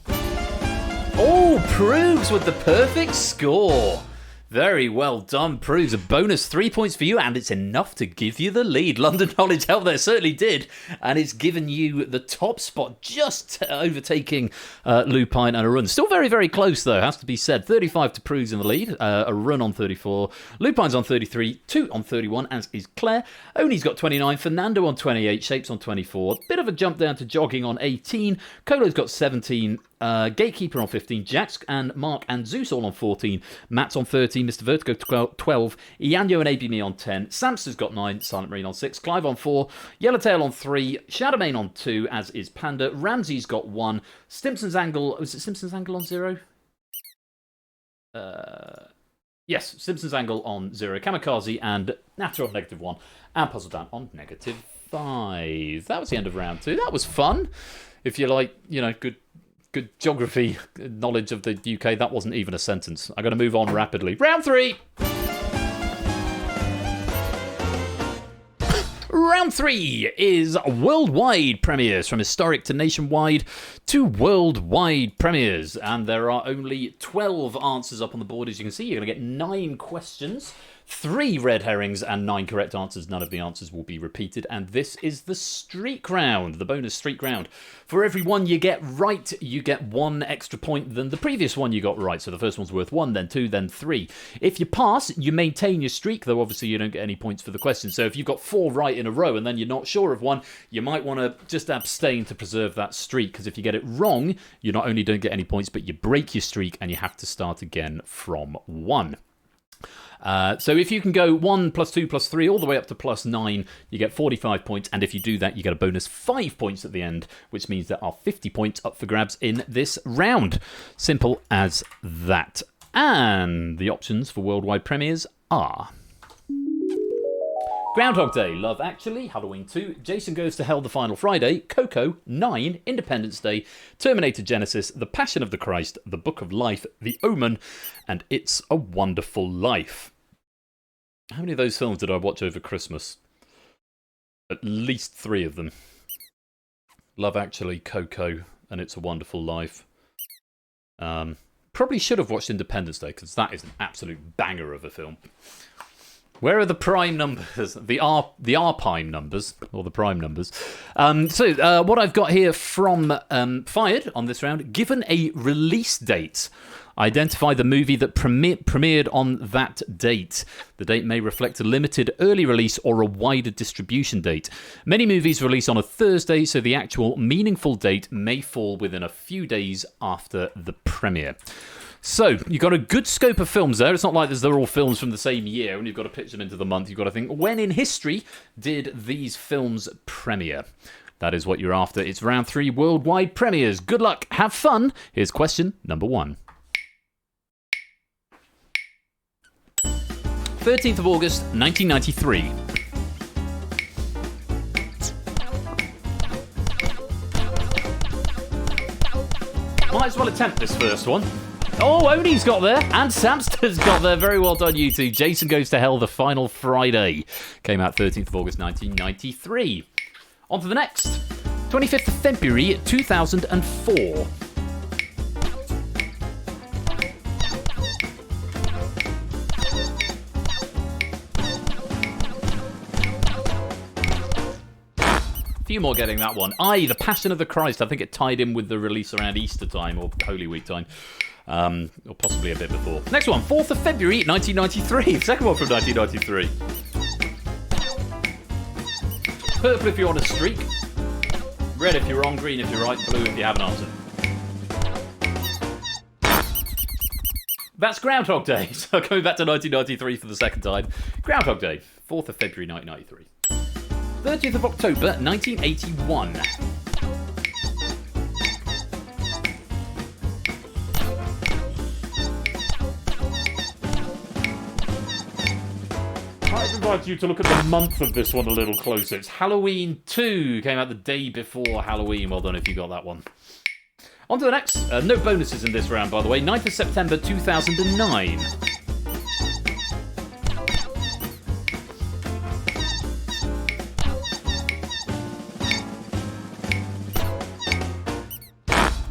Oh, Prugs with the perfect score. Very well done, Prugs. A bonus 3 points for you, and it's enough to give you the lead. London Knowledge Help there certainly did, and it's given you the top spot, just overtaking Lupine and a run. Still very, very close, though, has to be said. 35 to Prugs in the lead, a run on 34. Lupine's on 33, 2 on 31, as is Claire. Oni's got 29, Fernando on 28, Shapes on 24. Bit of a jump down to Jogging on 18. Colo's got 17. Gatekeeper on 15, Jax and Mark and Zeus all on 14, Matt's on 13, Mr. Vertigo 12, Ianyo and ABME on 10, Samster's got 9, Silent Marine on 6, Clive on 4, Yellowtail on 3, Shadowmane on 2, as is Panda, Ramsey's got 1, Stimpson's Angle, was it Stimpson's Angle on 0? Yes, Simpsons Angle on 0, Kamikaze and Natter on -1, and Puzzle Down on -5. That was the end of round 2. That was fun. If you like, good geography knowledge of the UK, that wasn't even a sentence. I'm going to move on rapidly. Round 3! Round 3 is worldwide premieres, from historic to nationwide to worldwide premieres. And there are only 12 answers up on the board, as you can see. You're going to get 9 questions, 3 red herrings, and 9 correct answers. None of the answers will be repeated. And this is the streak round, the bonus streak round. For every one you get right, you get 1 extra point than the previous one you got right. So the first one's worth 1, then 2, then 3. If you pass, you maintain your streak, though obviously you don't get any points for the question. So if you've got 4 right in a row and then you're not sure of one, you might want to just abstain to preserve that streak, because if you get it wrong, you not only don't get any points, but you break your streak and you have to start again from 1. So if you can go 1 + 2 + 3 all the way up to +9, you get 45 points, and if you do that, you get a bonus 5 points at the end, which means there are 50 points up for grabs in this round. Simple as that. And the options for worldwide premieres are Groundhog Day, Love Actually, Halloween 2, Jason Goes to Hell the Final Friday, Coco, 9, Independence Day, Terminator Genesis, The Passion of the Christ, The Book of Life, The Omen, and It's a Wonderful Life. How many of those films did I watch over Christmas? At least 3 of them. Love Actually, Coco, and It's a Wonderful Life. Probably should have watched Independence Day, because that is an absolute banger of a film. Where are the prime numbers? The R prime numbers, or the prime numbers. So what I've got here from Fired on this round, given a release date, identify the movie that premiered on that date. The date may reflect a limited early release or a wider distribution date. Many movies release on a Thursday, so the actual meaningful date may fall within a few days after the premiere. So, you've got a good scope of films there. It's not like they're all films from the same year and you've got to pitch them into the month. You've got to think, when in history did these films premiere? That is what you're after. It's round 3, worldwide premieres. Good luck. Have fun. Here's question number 1. 13th of August, 1993. Might as well attempt this first one. Oh,Oni's got there, and Samster's got there. Very well done, you two. Jason Goes to Hell the Final Friday. Came out 13th of August, 1993. On to the next. 25th of February, 2004. Few more getting that one. The Passion of the Christ. I think it tied in with the release around Easter time or Holy Week time. Or possibly a bit before. Next one, 4th of February, 1993. Second one from 1993. Purple if you're on a streak. Red if you're wrong, green if you're right, blue if you have an answer. That's Groundhog Day. So coming back to 1993 for the second time. Groundhog Day, 4th of February, 1993. 30th of October, 1981. I'd invite you to look at the month of this one a little closer. It's Halloween 2. Came out the day before Halloween. Well done if you got that one. On to the next. No bonuses in this round, by the way. 9th of September, 2009.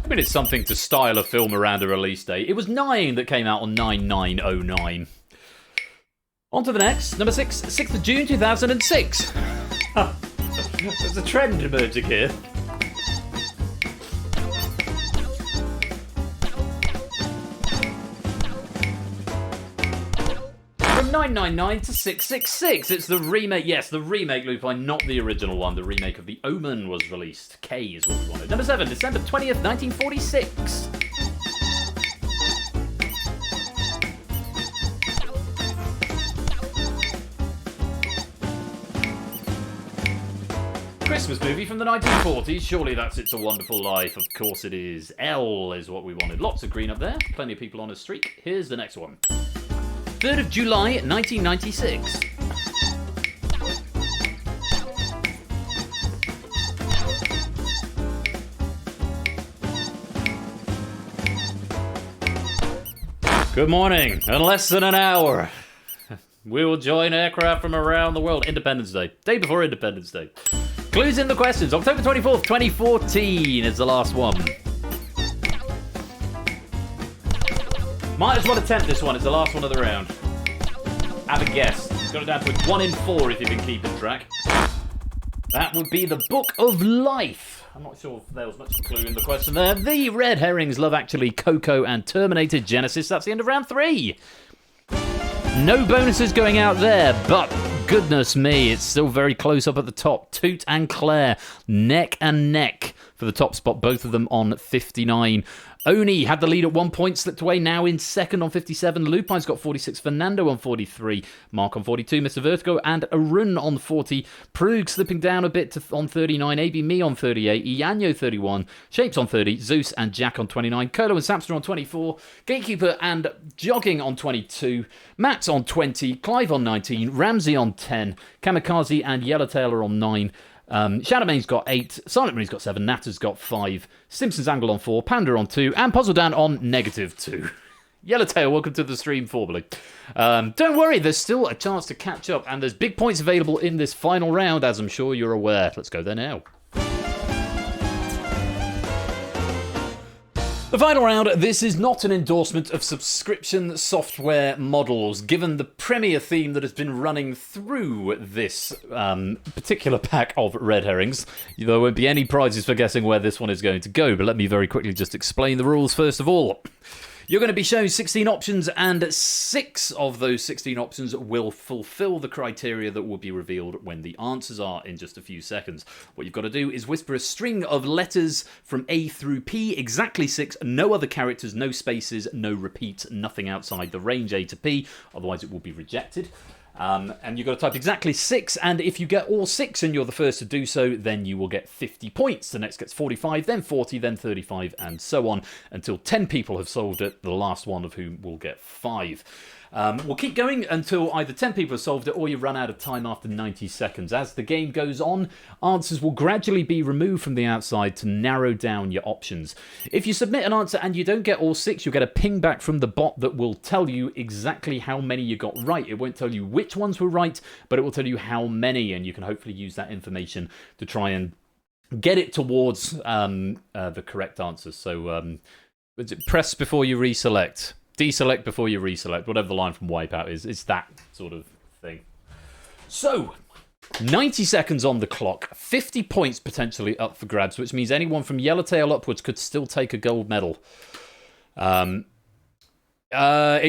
I mean, it's something to style a film around a release date. It was 9 that came out on 9/9/09. On to the next. Number 6, 6th of June 2006. There's a trend emerging here. From 999 to 666. It's the remake. Yes, the remake, Lupine, not the original one. The remake of The Omen was released. K is what we wanted. Number 7, December 20th, 1946. Christmas movie from the 1940s. Surely that's It's a Wonderful Life. Of course it is. L is what we wanted. Lots of green up there. Plenty of people on a streak. Here's the next one. 3rd of July, 1996. Good morning. In less than an hour, we will join aircraft from around the world. Independence Day. Day before Independence Day. Clues in the questions. October 24th, 2014 is the last one. Might as well attempt this one. It's the last one of the round. Have a guess. Got it down to 1 in 4 if you've been keeping track. That would be the Book of Life. I'm not sure if there was much of a clue in the question there. The Red Herrings, Love Actually, Coco, and Terminator Genesis. That's the end of round 3. No bonuses going out there, but goodness me, it's still very close up at the top. Toot and Claire, neck and neck for the top spot, both of them on 59. Oni had the lead at 1 point, slipped away, now in second on 57. Lupine's got 46, Fernando on 43, Mark on 42, Mr. Vertigo and Arun on 40. Prug slipping down a bit on 39, AB Me on 38, Ianyo 31, Shapes on 30, Zeus and Jack on 29, Colo and Samster on 24, Gatekeeper and Jogging on 22, Matt's on 20, Clive on 19, Ramsey on 10, Kamikaze and Yellowtail are on 9, Shadowmane's got 8, Silent Marie's got 7, Natter's got 5, Simpsons Angle on 4, Panda on 2, and Puzzle Dan on -2. Yellowtail, welcome to the stream formally. Don't worry, there's still a chance to catch up, and there's big points available in this final round, as I'm sure you're aware. Let's go there now. The final round, this is not an endorsement of subscription software models, given the premier theme that has been running through this particular pack of Red Herrings. There won't be any prizes for guessing where this one is going to go, but let me very quickly just explain the rules first of all. You're going to be shown 16 options, and 6 of those 16 options will fulfill the criteria that will be revealed when the answers are in just a few seconds. What you've got to do is whisper a string of letters from A through P, exactly 6, no other characters, no spaces, no repeats, nothing outside the range A to P, otherwise it will be rejected. And you've got to type exactly 6, and if you get all 6 and you're the first to do so, then you will get 50 points. The next gets 45, then 40, then 35, and so on, until 10 people have solved it, the last one of whom will get 5. We'll keep going until either 10 people have solved it or you run out of time after 90 seconds. As the game goes on, answers will gradually be removed from the outside to narrow down your options. If you submit an answer and you don't get all 6, you'll get a ping back from the bot that will tell you exactly how many you got right. It won't tell you which ones were right, but it will tell you how many, and you can hopefully use that information to try and get it towards the correct answers. So press before you reselect. Deselect before you reselect, whatever the line from Wipeout is. It's that sort of thing. So, 90 seconds on the clock, 50 points potentially up for grabs, which means anyone from Yellowtail upwards could still take a gold medal. It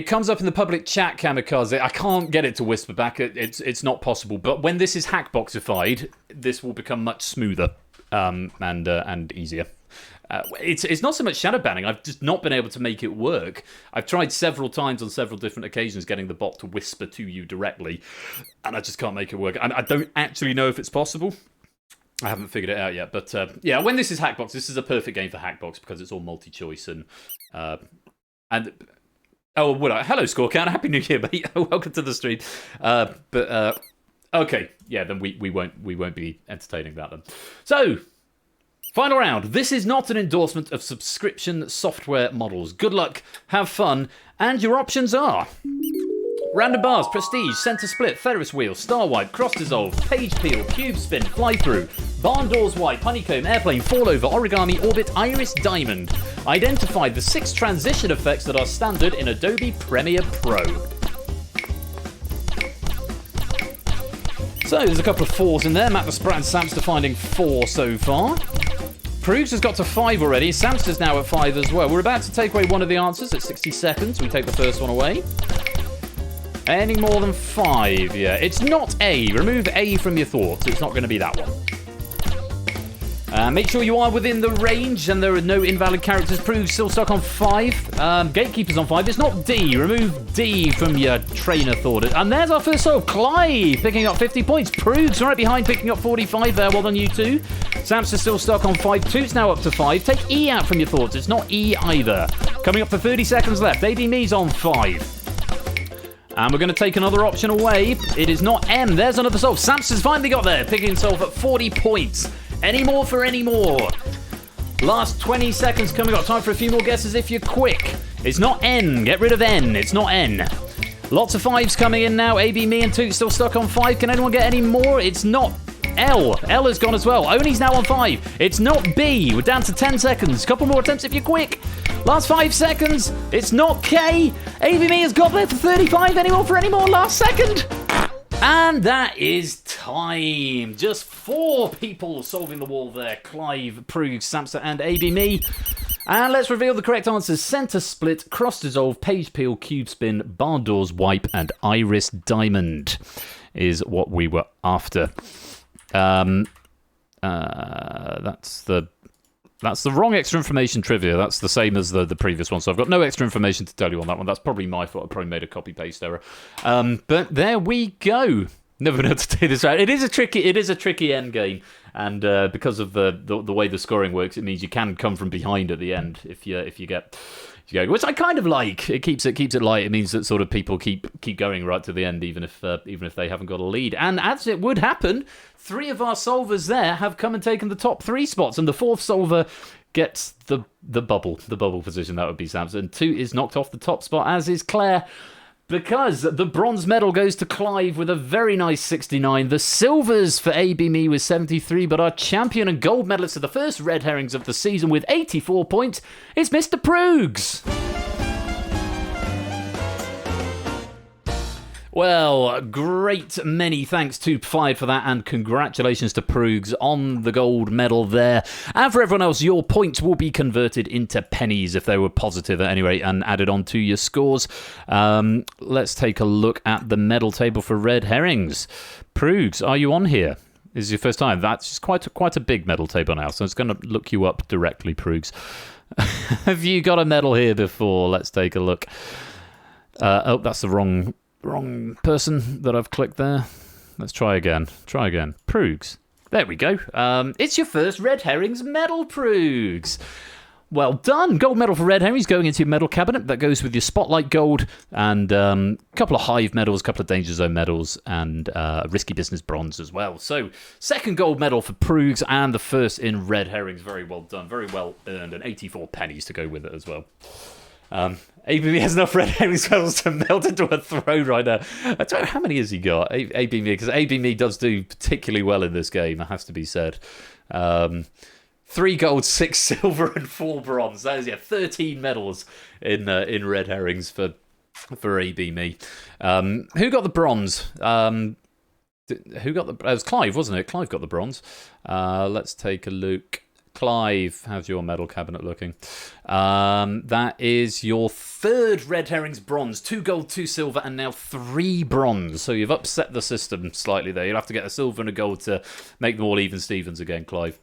comes up in the public chat, Kamikaze. I can't get it to whisper back. It's not possible. But when this is hackboxified, this will become much smoother and easier. It's not so much shadow banning. I've just not been able to make it work. I've tried several times on several different occasions getting the bot to whisper to you directly, and I just can't make it work. I don't actually know if it's possible. I haven't figured it out yet. But yeah, when this is Hackbox, this is a perfect game for Hackbox because it's all multi-choice and oh, would I? Hello, Scorecount. Happy New Year, mate. Welcome to the stream. Okay, yeah, then we won't be entertaining that then. So. Final round. This is not an endorsement of subscription software models. Good luck, have fun, and your options are Random Bars, Prestige, Center Split, Ferris Wheel, Star Wipe, Cross Dissolve, Page Peel, Cube Spin, Fly Through, Barn Doors Wipe, Honeycomb, Airplane, Fall Over, Origami, Orbit, Iris, Diamond. Identify the 6 transition effects that are standard in Adobe Premiere Pro. So there's a couple of 4s in there. Matt the Sprat and Samster finding 4 so far. Prugs has got to 5 already. Samster's now at 5 as well. We're about to take away one of the answers at 60 seconds. We take the first one away. Any more than 5, yeah. It's not A. Remove A from your thoughts. It's not going to be that one. Make sure you are within the range and there are no invalid characters. Pruge still stuck on 5. Gatekeeper's on 5. It's not D. Remove D from your trainer thought. And there's our first soul. Clive picking up 50 points. Pruge's right behind picking up 45 there. Well done, you two. Sam's is still stuck on 5. Toot's now up to 5. Take E out from your thoughts. It's not E either. Coming up for 30 seconds left. AB Me's on 5. And we're going to take another option away. It is not M. There's another solve. Samson's finally got there, picking himself at 40 points. Any more for any more? Last 20 seconds coming up. Time for a few more guesses if you're quick. It's not N. Get rid of N. It's not N. Lots of 5s coming in now. AB, me, and Toot still stuck on 5. Can anyone get any more? It's not L. L has gone as well. Oni's now on 5. It's not B. We're down to 10 seconds. Couple more attempts if you're quick. Last 5 seconds. It's not K. ABB has got there for 35. Any more for any more? Last second. And that is time. Just 4 people solving the wall there. Clive, Pruge, Samsa, and ABME. And let's reveal the correct answers. Center split, cross dissolve, page peel, cube spin, barn doors wipe, and iris diamond is what we were after. That's the wrong extra information trivia. That's the same as the previous one. So I've got no extra information to tell you on that one. That's probably my fault. I probably made a copy-paste error. But there we go. Never been able to do this right. It is a tricky end game. And because of the way the scoring works, it means you can come from behind at the end if you get... Which I kind of like. It keeps it light. It means that sort of people keep going right to the end, even if they haven't got a lead. And as it would happen, 3 of our solvers there have come and taken the top 3 spots, and the 4th solver gets the bubble position. That would be Samson. And 2 is knocked off the top spot, as is Claire. Because the bronze medal goes to Clive with a very nice 69. The silvers for ABME with 73. But our champion and gold medalist of the first Red Herrings of the season with 84 points is Mr. Prugs. Well, great many thanks to Fired for that, and congratulations to Prugs on the gold medal there. And for everyone else, your points will be converted into pennies if they were positive at any rate and added on to your scores. Let's take a look at the medal table for Red Herrings. Prugs, are you on here? This is your first time. That's just quite a big medal table now, so it's going to look you up directly, Prugs. Have you got a medal here before? Let's take a look. That's the wrong person that I've clicked there. Let's try again. Prugs. There we go. It's your first Red Herrings medal, Prugs. Well done. Gold medal for Red Herrings going into your medal cabinet. That goes with your Spotlight Gold and a couple of Hive medals, a couple of Danger Zone medals, and Risky Business Bronze as well. So, second gold medal for Prugs and the first in Red Herrings. Very well done. Very well earned. And 84 pennies to go with it as well. ABB has enough Red Herrings medals to melt into a throne right now. I don't know how many has he got, ABB, because ABB does do particularly well in this game, it has to be said. 3 gold, 6 silver, and 4 bronze. That is 13 medals in Red Herrings for ABB. Who got the bronze? It was Clive, wasn't it? Clive got the bronze. Let's take a look. Clive, how's your medal cabinet looking? That is your 3rd Red Herrings bronze. 2 gold, 2 silver, and now 3 bronze. So you've upset the system slightly there. You'll have to get a silver and a gold to make them all even Stevens again, Clive.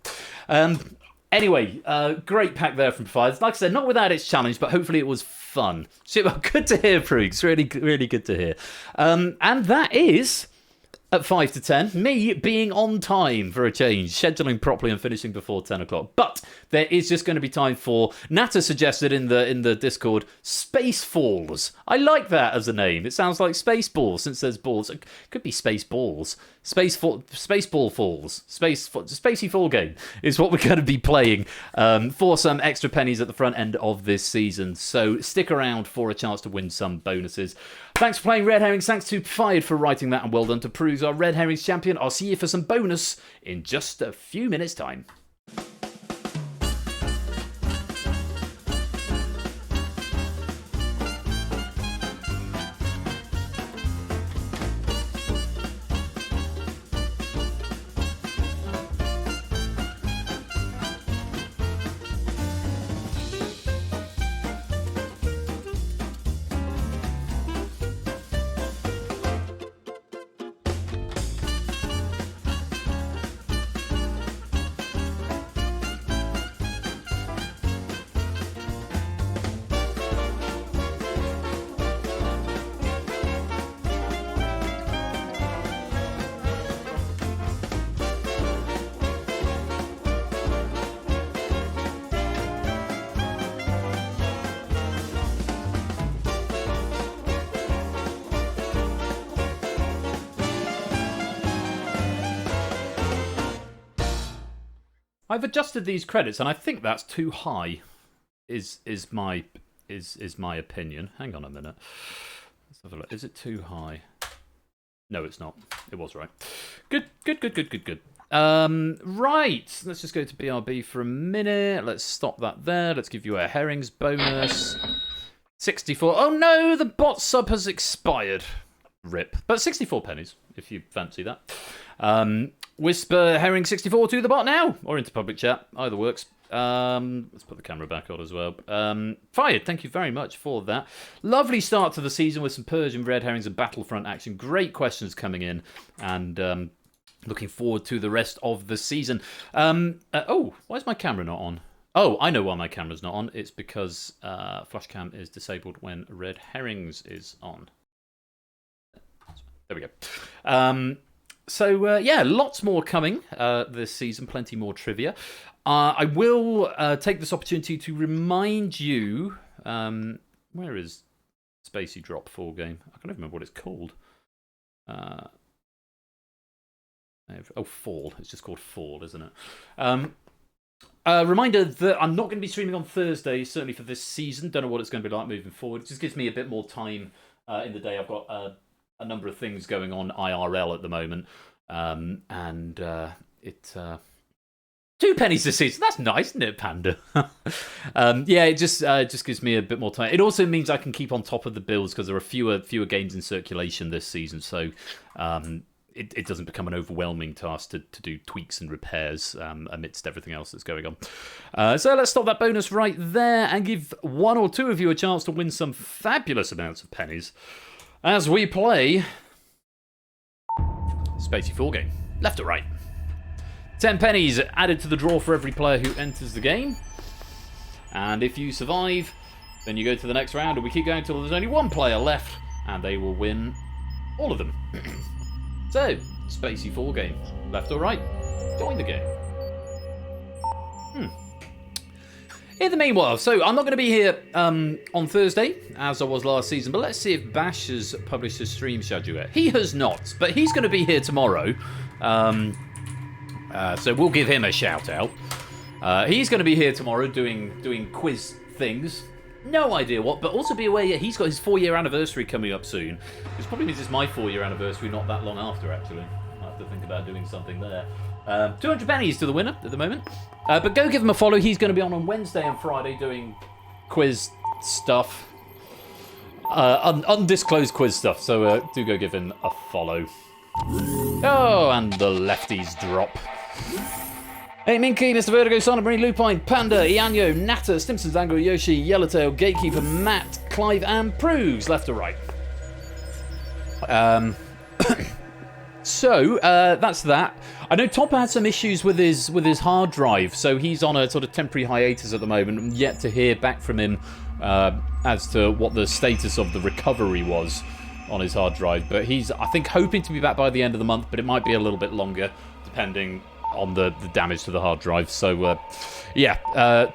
Anyway, great pack there from Fires. Like I said, not without its challenge, but hopefully it was fun. Good to hear, Prugs. Really, really good to hear. And that is... at 5 to 10, me being on time for a change, scheduling properly and finishing before 10 o'clock. But there is just going to be time for, Nata suggested in the Discord, Space Falls. I like that as a name. It sounds like Space Balls, since there's balls. It could be Space Balls. Space Ball Falls. Spacey Fall game is what we're going to be playing for some extra pennies at the front end of this season. So stick around for a chance to win some bonuses. Thanks for playing Red Herrings. Thanks to Fired for writing that, and well done to Prugs, our Red Herrings champion. I'll see you for some bonus in just a few minutes' time. I've adjusted these credits, and I think that's too high. Is my opinion. Hang on a minute. Let's have a look. Is it too high? No, it's not. It was right. Good. Right. Let's just go to BRB for a minute. Let's stop that there. Let's give you a Herrings bonus. 64. Oh no, the bot sub has expired. Rip. But 64 pennies, if you fancy that. Whisper Herring 64 to the bot now, or into public chat. Either works. Let's put the camera back on as well. Fired, thank you very much for that. Lovely start to the season with some Purge and Red Herrings and Battlefront action. Great questions coming in, and looking forward to the rest of the season. Oh, why is my camera not on? Oh, I know why my camera's not on. It's because flash cam is disabled when Red Herrings is on. There we go. So, yeah, lots more coming this season, plenty more trivia. I will take this opportunity to remind you, where is Spacey Drop 4 game? I can't even remember what it's called. Fall. It's just called Fall, isn't it? Reminder that I'm not going to be streaming on Thursday, certainly for this season. Don't know what it's going to be like moving forward. It just gives me a bit more time in the day. I've got a number of things going on IRL at the moment, and it 2 pennies this season. That's nice, isn't it, Panda? Yeah, it just gives me a bit more time. It also means I can keep on top of the builds because there are fewer games in circulation this season, so it doesn't become an overwhelming task to do tweaks and repairs amidst everything else that's going on. So let's stop that bonus right there and give 1 or 2 of you a chance to win some fabulous amounts of pennies as we play Spacey 4 game. Left or right? 10 pennies added to the draw for every player who enters the game. And if you survive, then you go to the next round, and we keep going until there's only 1 player left, and they will win all of them. So, Spacey 4 game. Left or right? Join the game. In the meanwhile, so I'm not going to be here on Thursday, as I was last season, but let's see if Bash has published his stream schedule yet. He has not, but he's going to be here tomorrow. So we'll give him a shout out. He's going to be here tomorrow doing quiz things. No idea what, but also be aware, yeah, he's got his 4-year anniversary coming up soon. Which probably means it's my 4-year anniversary not that long after, actually. I have to think about doing something there. 200 pennies to the winner at the moment. But go give him a follow. He's going to be on Wednesday and Friday doing quiz stuff. Undisclosed quiz stuff, so do go give him a follow. Oh, and the lefties drop. Hey, Minky, Mr. Vertigo, Sonic Marine, Lupine, Panda, Ianyo, Natter, Stimson's Angle, Yoshi, Yellowtail, Gatekeeper, Matt, Clive, and Prugs. Left or right? So, that's that. I know Topper had some issues with his hard drive, so he's on a sort of temporary hiatus at the moment. I'm yet to hear back from him as to what the status of the recovery was on his hard drive. But he's, I think, hoping to be back by the end of the month, but it might be a little bit longer, depending on the damage to the hard drive. So, yeah,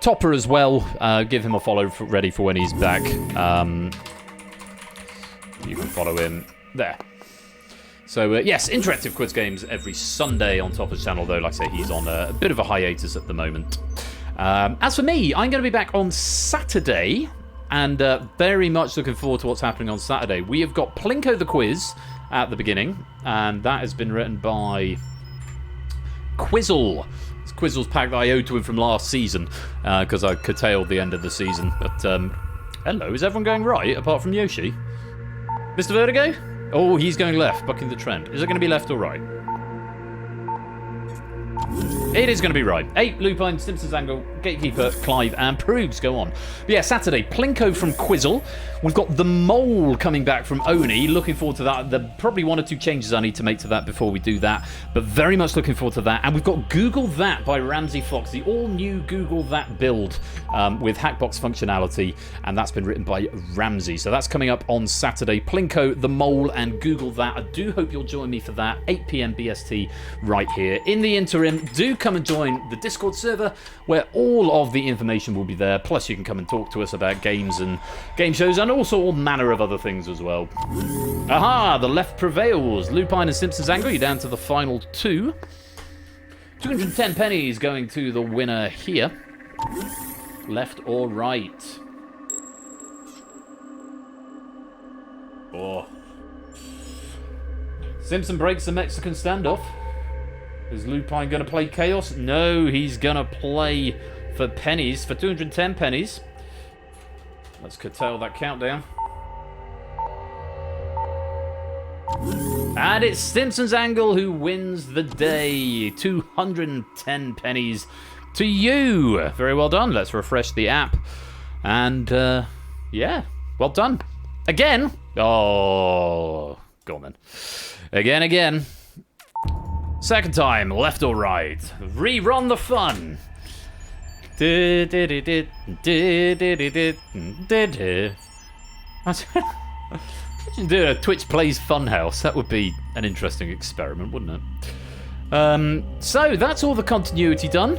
Topper as well. Give him a follow ready for when he's back. You can follow him there. So, yes, interactive quiz games every Sunday on Topper's channel, though, like I say, he's on a bit of a hiatus at the moment. As for me, I'm going to be back on Saturday, and very much looking forward to what's happening on Saturday. We have got Plinko the Quiz at the beginning, and that has been written by Quizzle. It's Quizzle's pack that I owed to him from last season, because I curtailed the end of the season. But, hello, is everyone going right, apart from Yoshi? Mr. Vertigo? Oh, he's going left, bucking the trend. Is it going to be left or right? It is going to be right. 8, Lupine, Stimson's Angle, Gatekeeper, Clive, and Prugs go on. But yeah, Saturday, Plinko from Quizzle. We've got The Mole coming back from Oni. Looking forward to that. There are probably 1 or 2 changes I need to make to that before we do that. But very much looking forward to that. And we've got Google That by Ramsey Fox, the all-new Google That build with Hackbox functionality. And that's been written by Ramsey. So that's coming up on Saturday. Plinko, The Mole, and Google That. I do hope you'll join me for that. 8 PM BST right here. In the interim, do come and join the Discord server where all of the information will be there. Plus, you can come and talk to us about games and game shows and also all manner of other things as well. Aha! The left prevails. Lupine and Simpsons Angle, you're down to the final 2. 210 pennies going to the winner here. Left or right? Oh. Simpson breaks the Mexican standoff. Is Lupine going to play Chaos? No, he's going to play for pennies, for 210 pennies. Let's curtail that countdown. And it's Simpson's Angle who wins the day. 210 pennies to you. Very well done. Let's refresh the app. And, yeah, well done. Again. Oh, go on then. Again. Second time, left or right. Rerun the fun. Imagine doing a Twitch Plays Funhouse. That would be an interesting experiment, wouldn't it? So that's all the continuity done.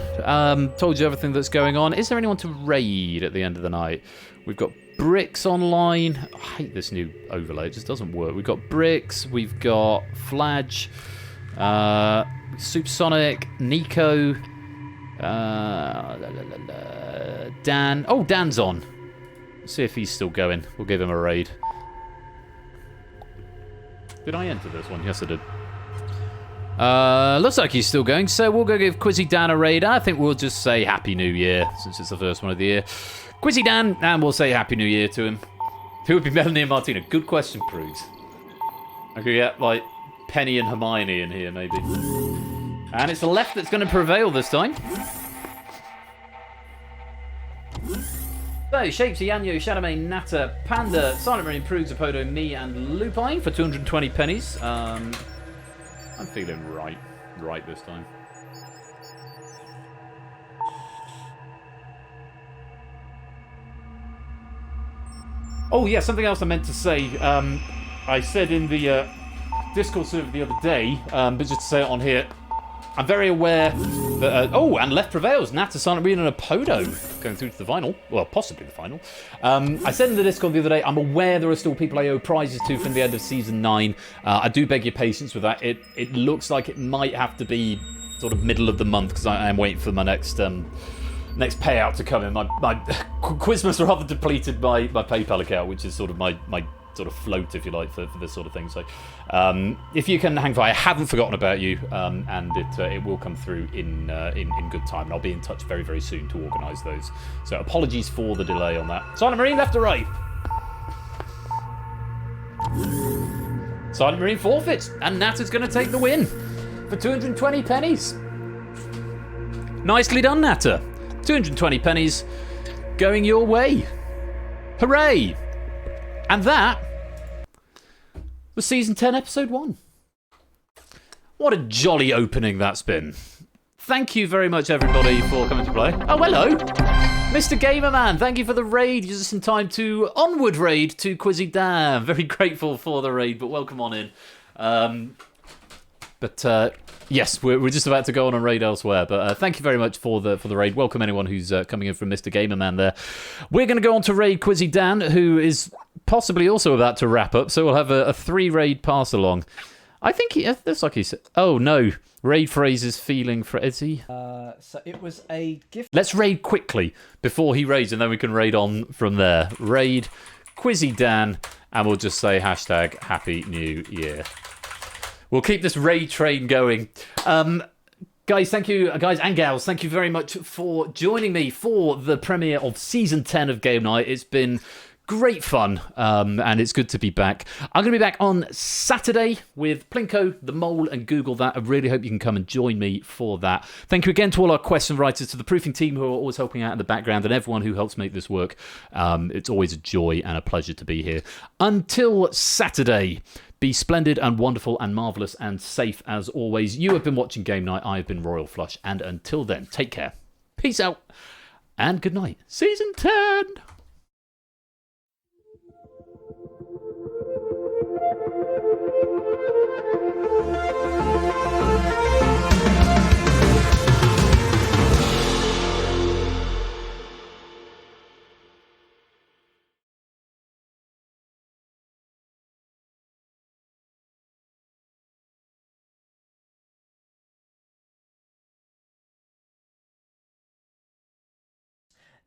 Told you everything that's going on. Is there anyone to raid at the end of the night? We've got Bricks online. I hate this new overlay. It just doesn't work. We've got Bricks. We've got Flage. Supersonic. Nico. Dan. Oh, Dan's on. Let's see if he's still going. We'll give him a raid. Did I enter this one? Yes, I did. Looks like he's still going, so we'll go give Quizzy Dan a raid. I think we'll just say Happy New Year, since it's the first one of the year. Quizzy Dan, and we'll say Happy New Year to him. Who would be Melanie and Martina? Good question, Prugs. I could get, like, Penny and Hermione in here, maybe. And it's the left that's going to prevail this time. So, Shapesy, Yanyo, Shadowmane, Natter, Panda, Silent Marine, Prugs, Apodo, me, and Lupine for 220 pennies. I'm feeling right this time. Oh yeah, something else I meant to say. I said in the Discord server the other day, but just to say it on here, I'm very aware that... and left prevails. Natter, Silent Marine, and Apodo going through to the final. Well, possibly the final. I said in the Discord the other day, I'm aware there are still people I owe prizes to from the end of Season 9. I do beg your patience with that. It looks like it might have to be sort of middle of the month, because I am waiting for my next payout to come in. My Quizmas rather depleted my PayPal account, which is sort of my sort of float, if you like, for this sort of thing. So if you can hang fire, I haven't forgotten about you, and it will come through in good time, and I'll be in touch very, very soon to organise those. So apologies for the delay on that. Silent Marine, left or right? Silent Marine forfeits, and Natter's going to take the win for 220 pennies. Nicely done, Natter. 220 pennies going your way. Hooray! And that was Season 10, Episode 1. What a jolly opening that's been. Thank you very much, everybody, for coming to play. Oh, hello! Mr. Gamerman, thank you for the raid. You're just in time to onward raid to Quizzy Dan. Very grateful for the raid, but welcome on in. Yes, we're just about to go on a raid elsewhere, but thank you very much for the raid. Welcome anyone who's coming in from Mr. Gamerman there. We're going to go on to raid Quizzy Dan, who is possibly also about to wrap up, so we'll have a 3-raid pass along. I think he looks like he's... Oh, no. Raid Fraser's feeling for... Is he?
So it was a gift...
Let's raid quickly before he raids, and then we can raid on from there. Raid Quizzy Dan, and we'll just say hashtag Happy New Year. We'll keep this raid train going. Guys, thank you, guys and gals, thank you very much for joining me for the premiere of Season 10 of Game Night. It's been great fun, and it's good to be back. I'm going to be back on Saturday with Plinko, The Mole, and Google That. I really hope you can come and join me for that. Thank you again to all our question writers, to the proofing team who are always helping out in the background, and everyone who helps make this work. It's always a joy and a pleasure to be here. Until Saturday, be splendid and wonderful and marvellous and safe as always. You have been watching Game Night. I have been Royal Flush. And until then, take care. Peace out. And good night. Season 10.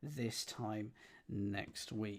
this time next week.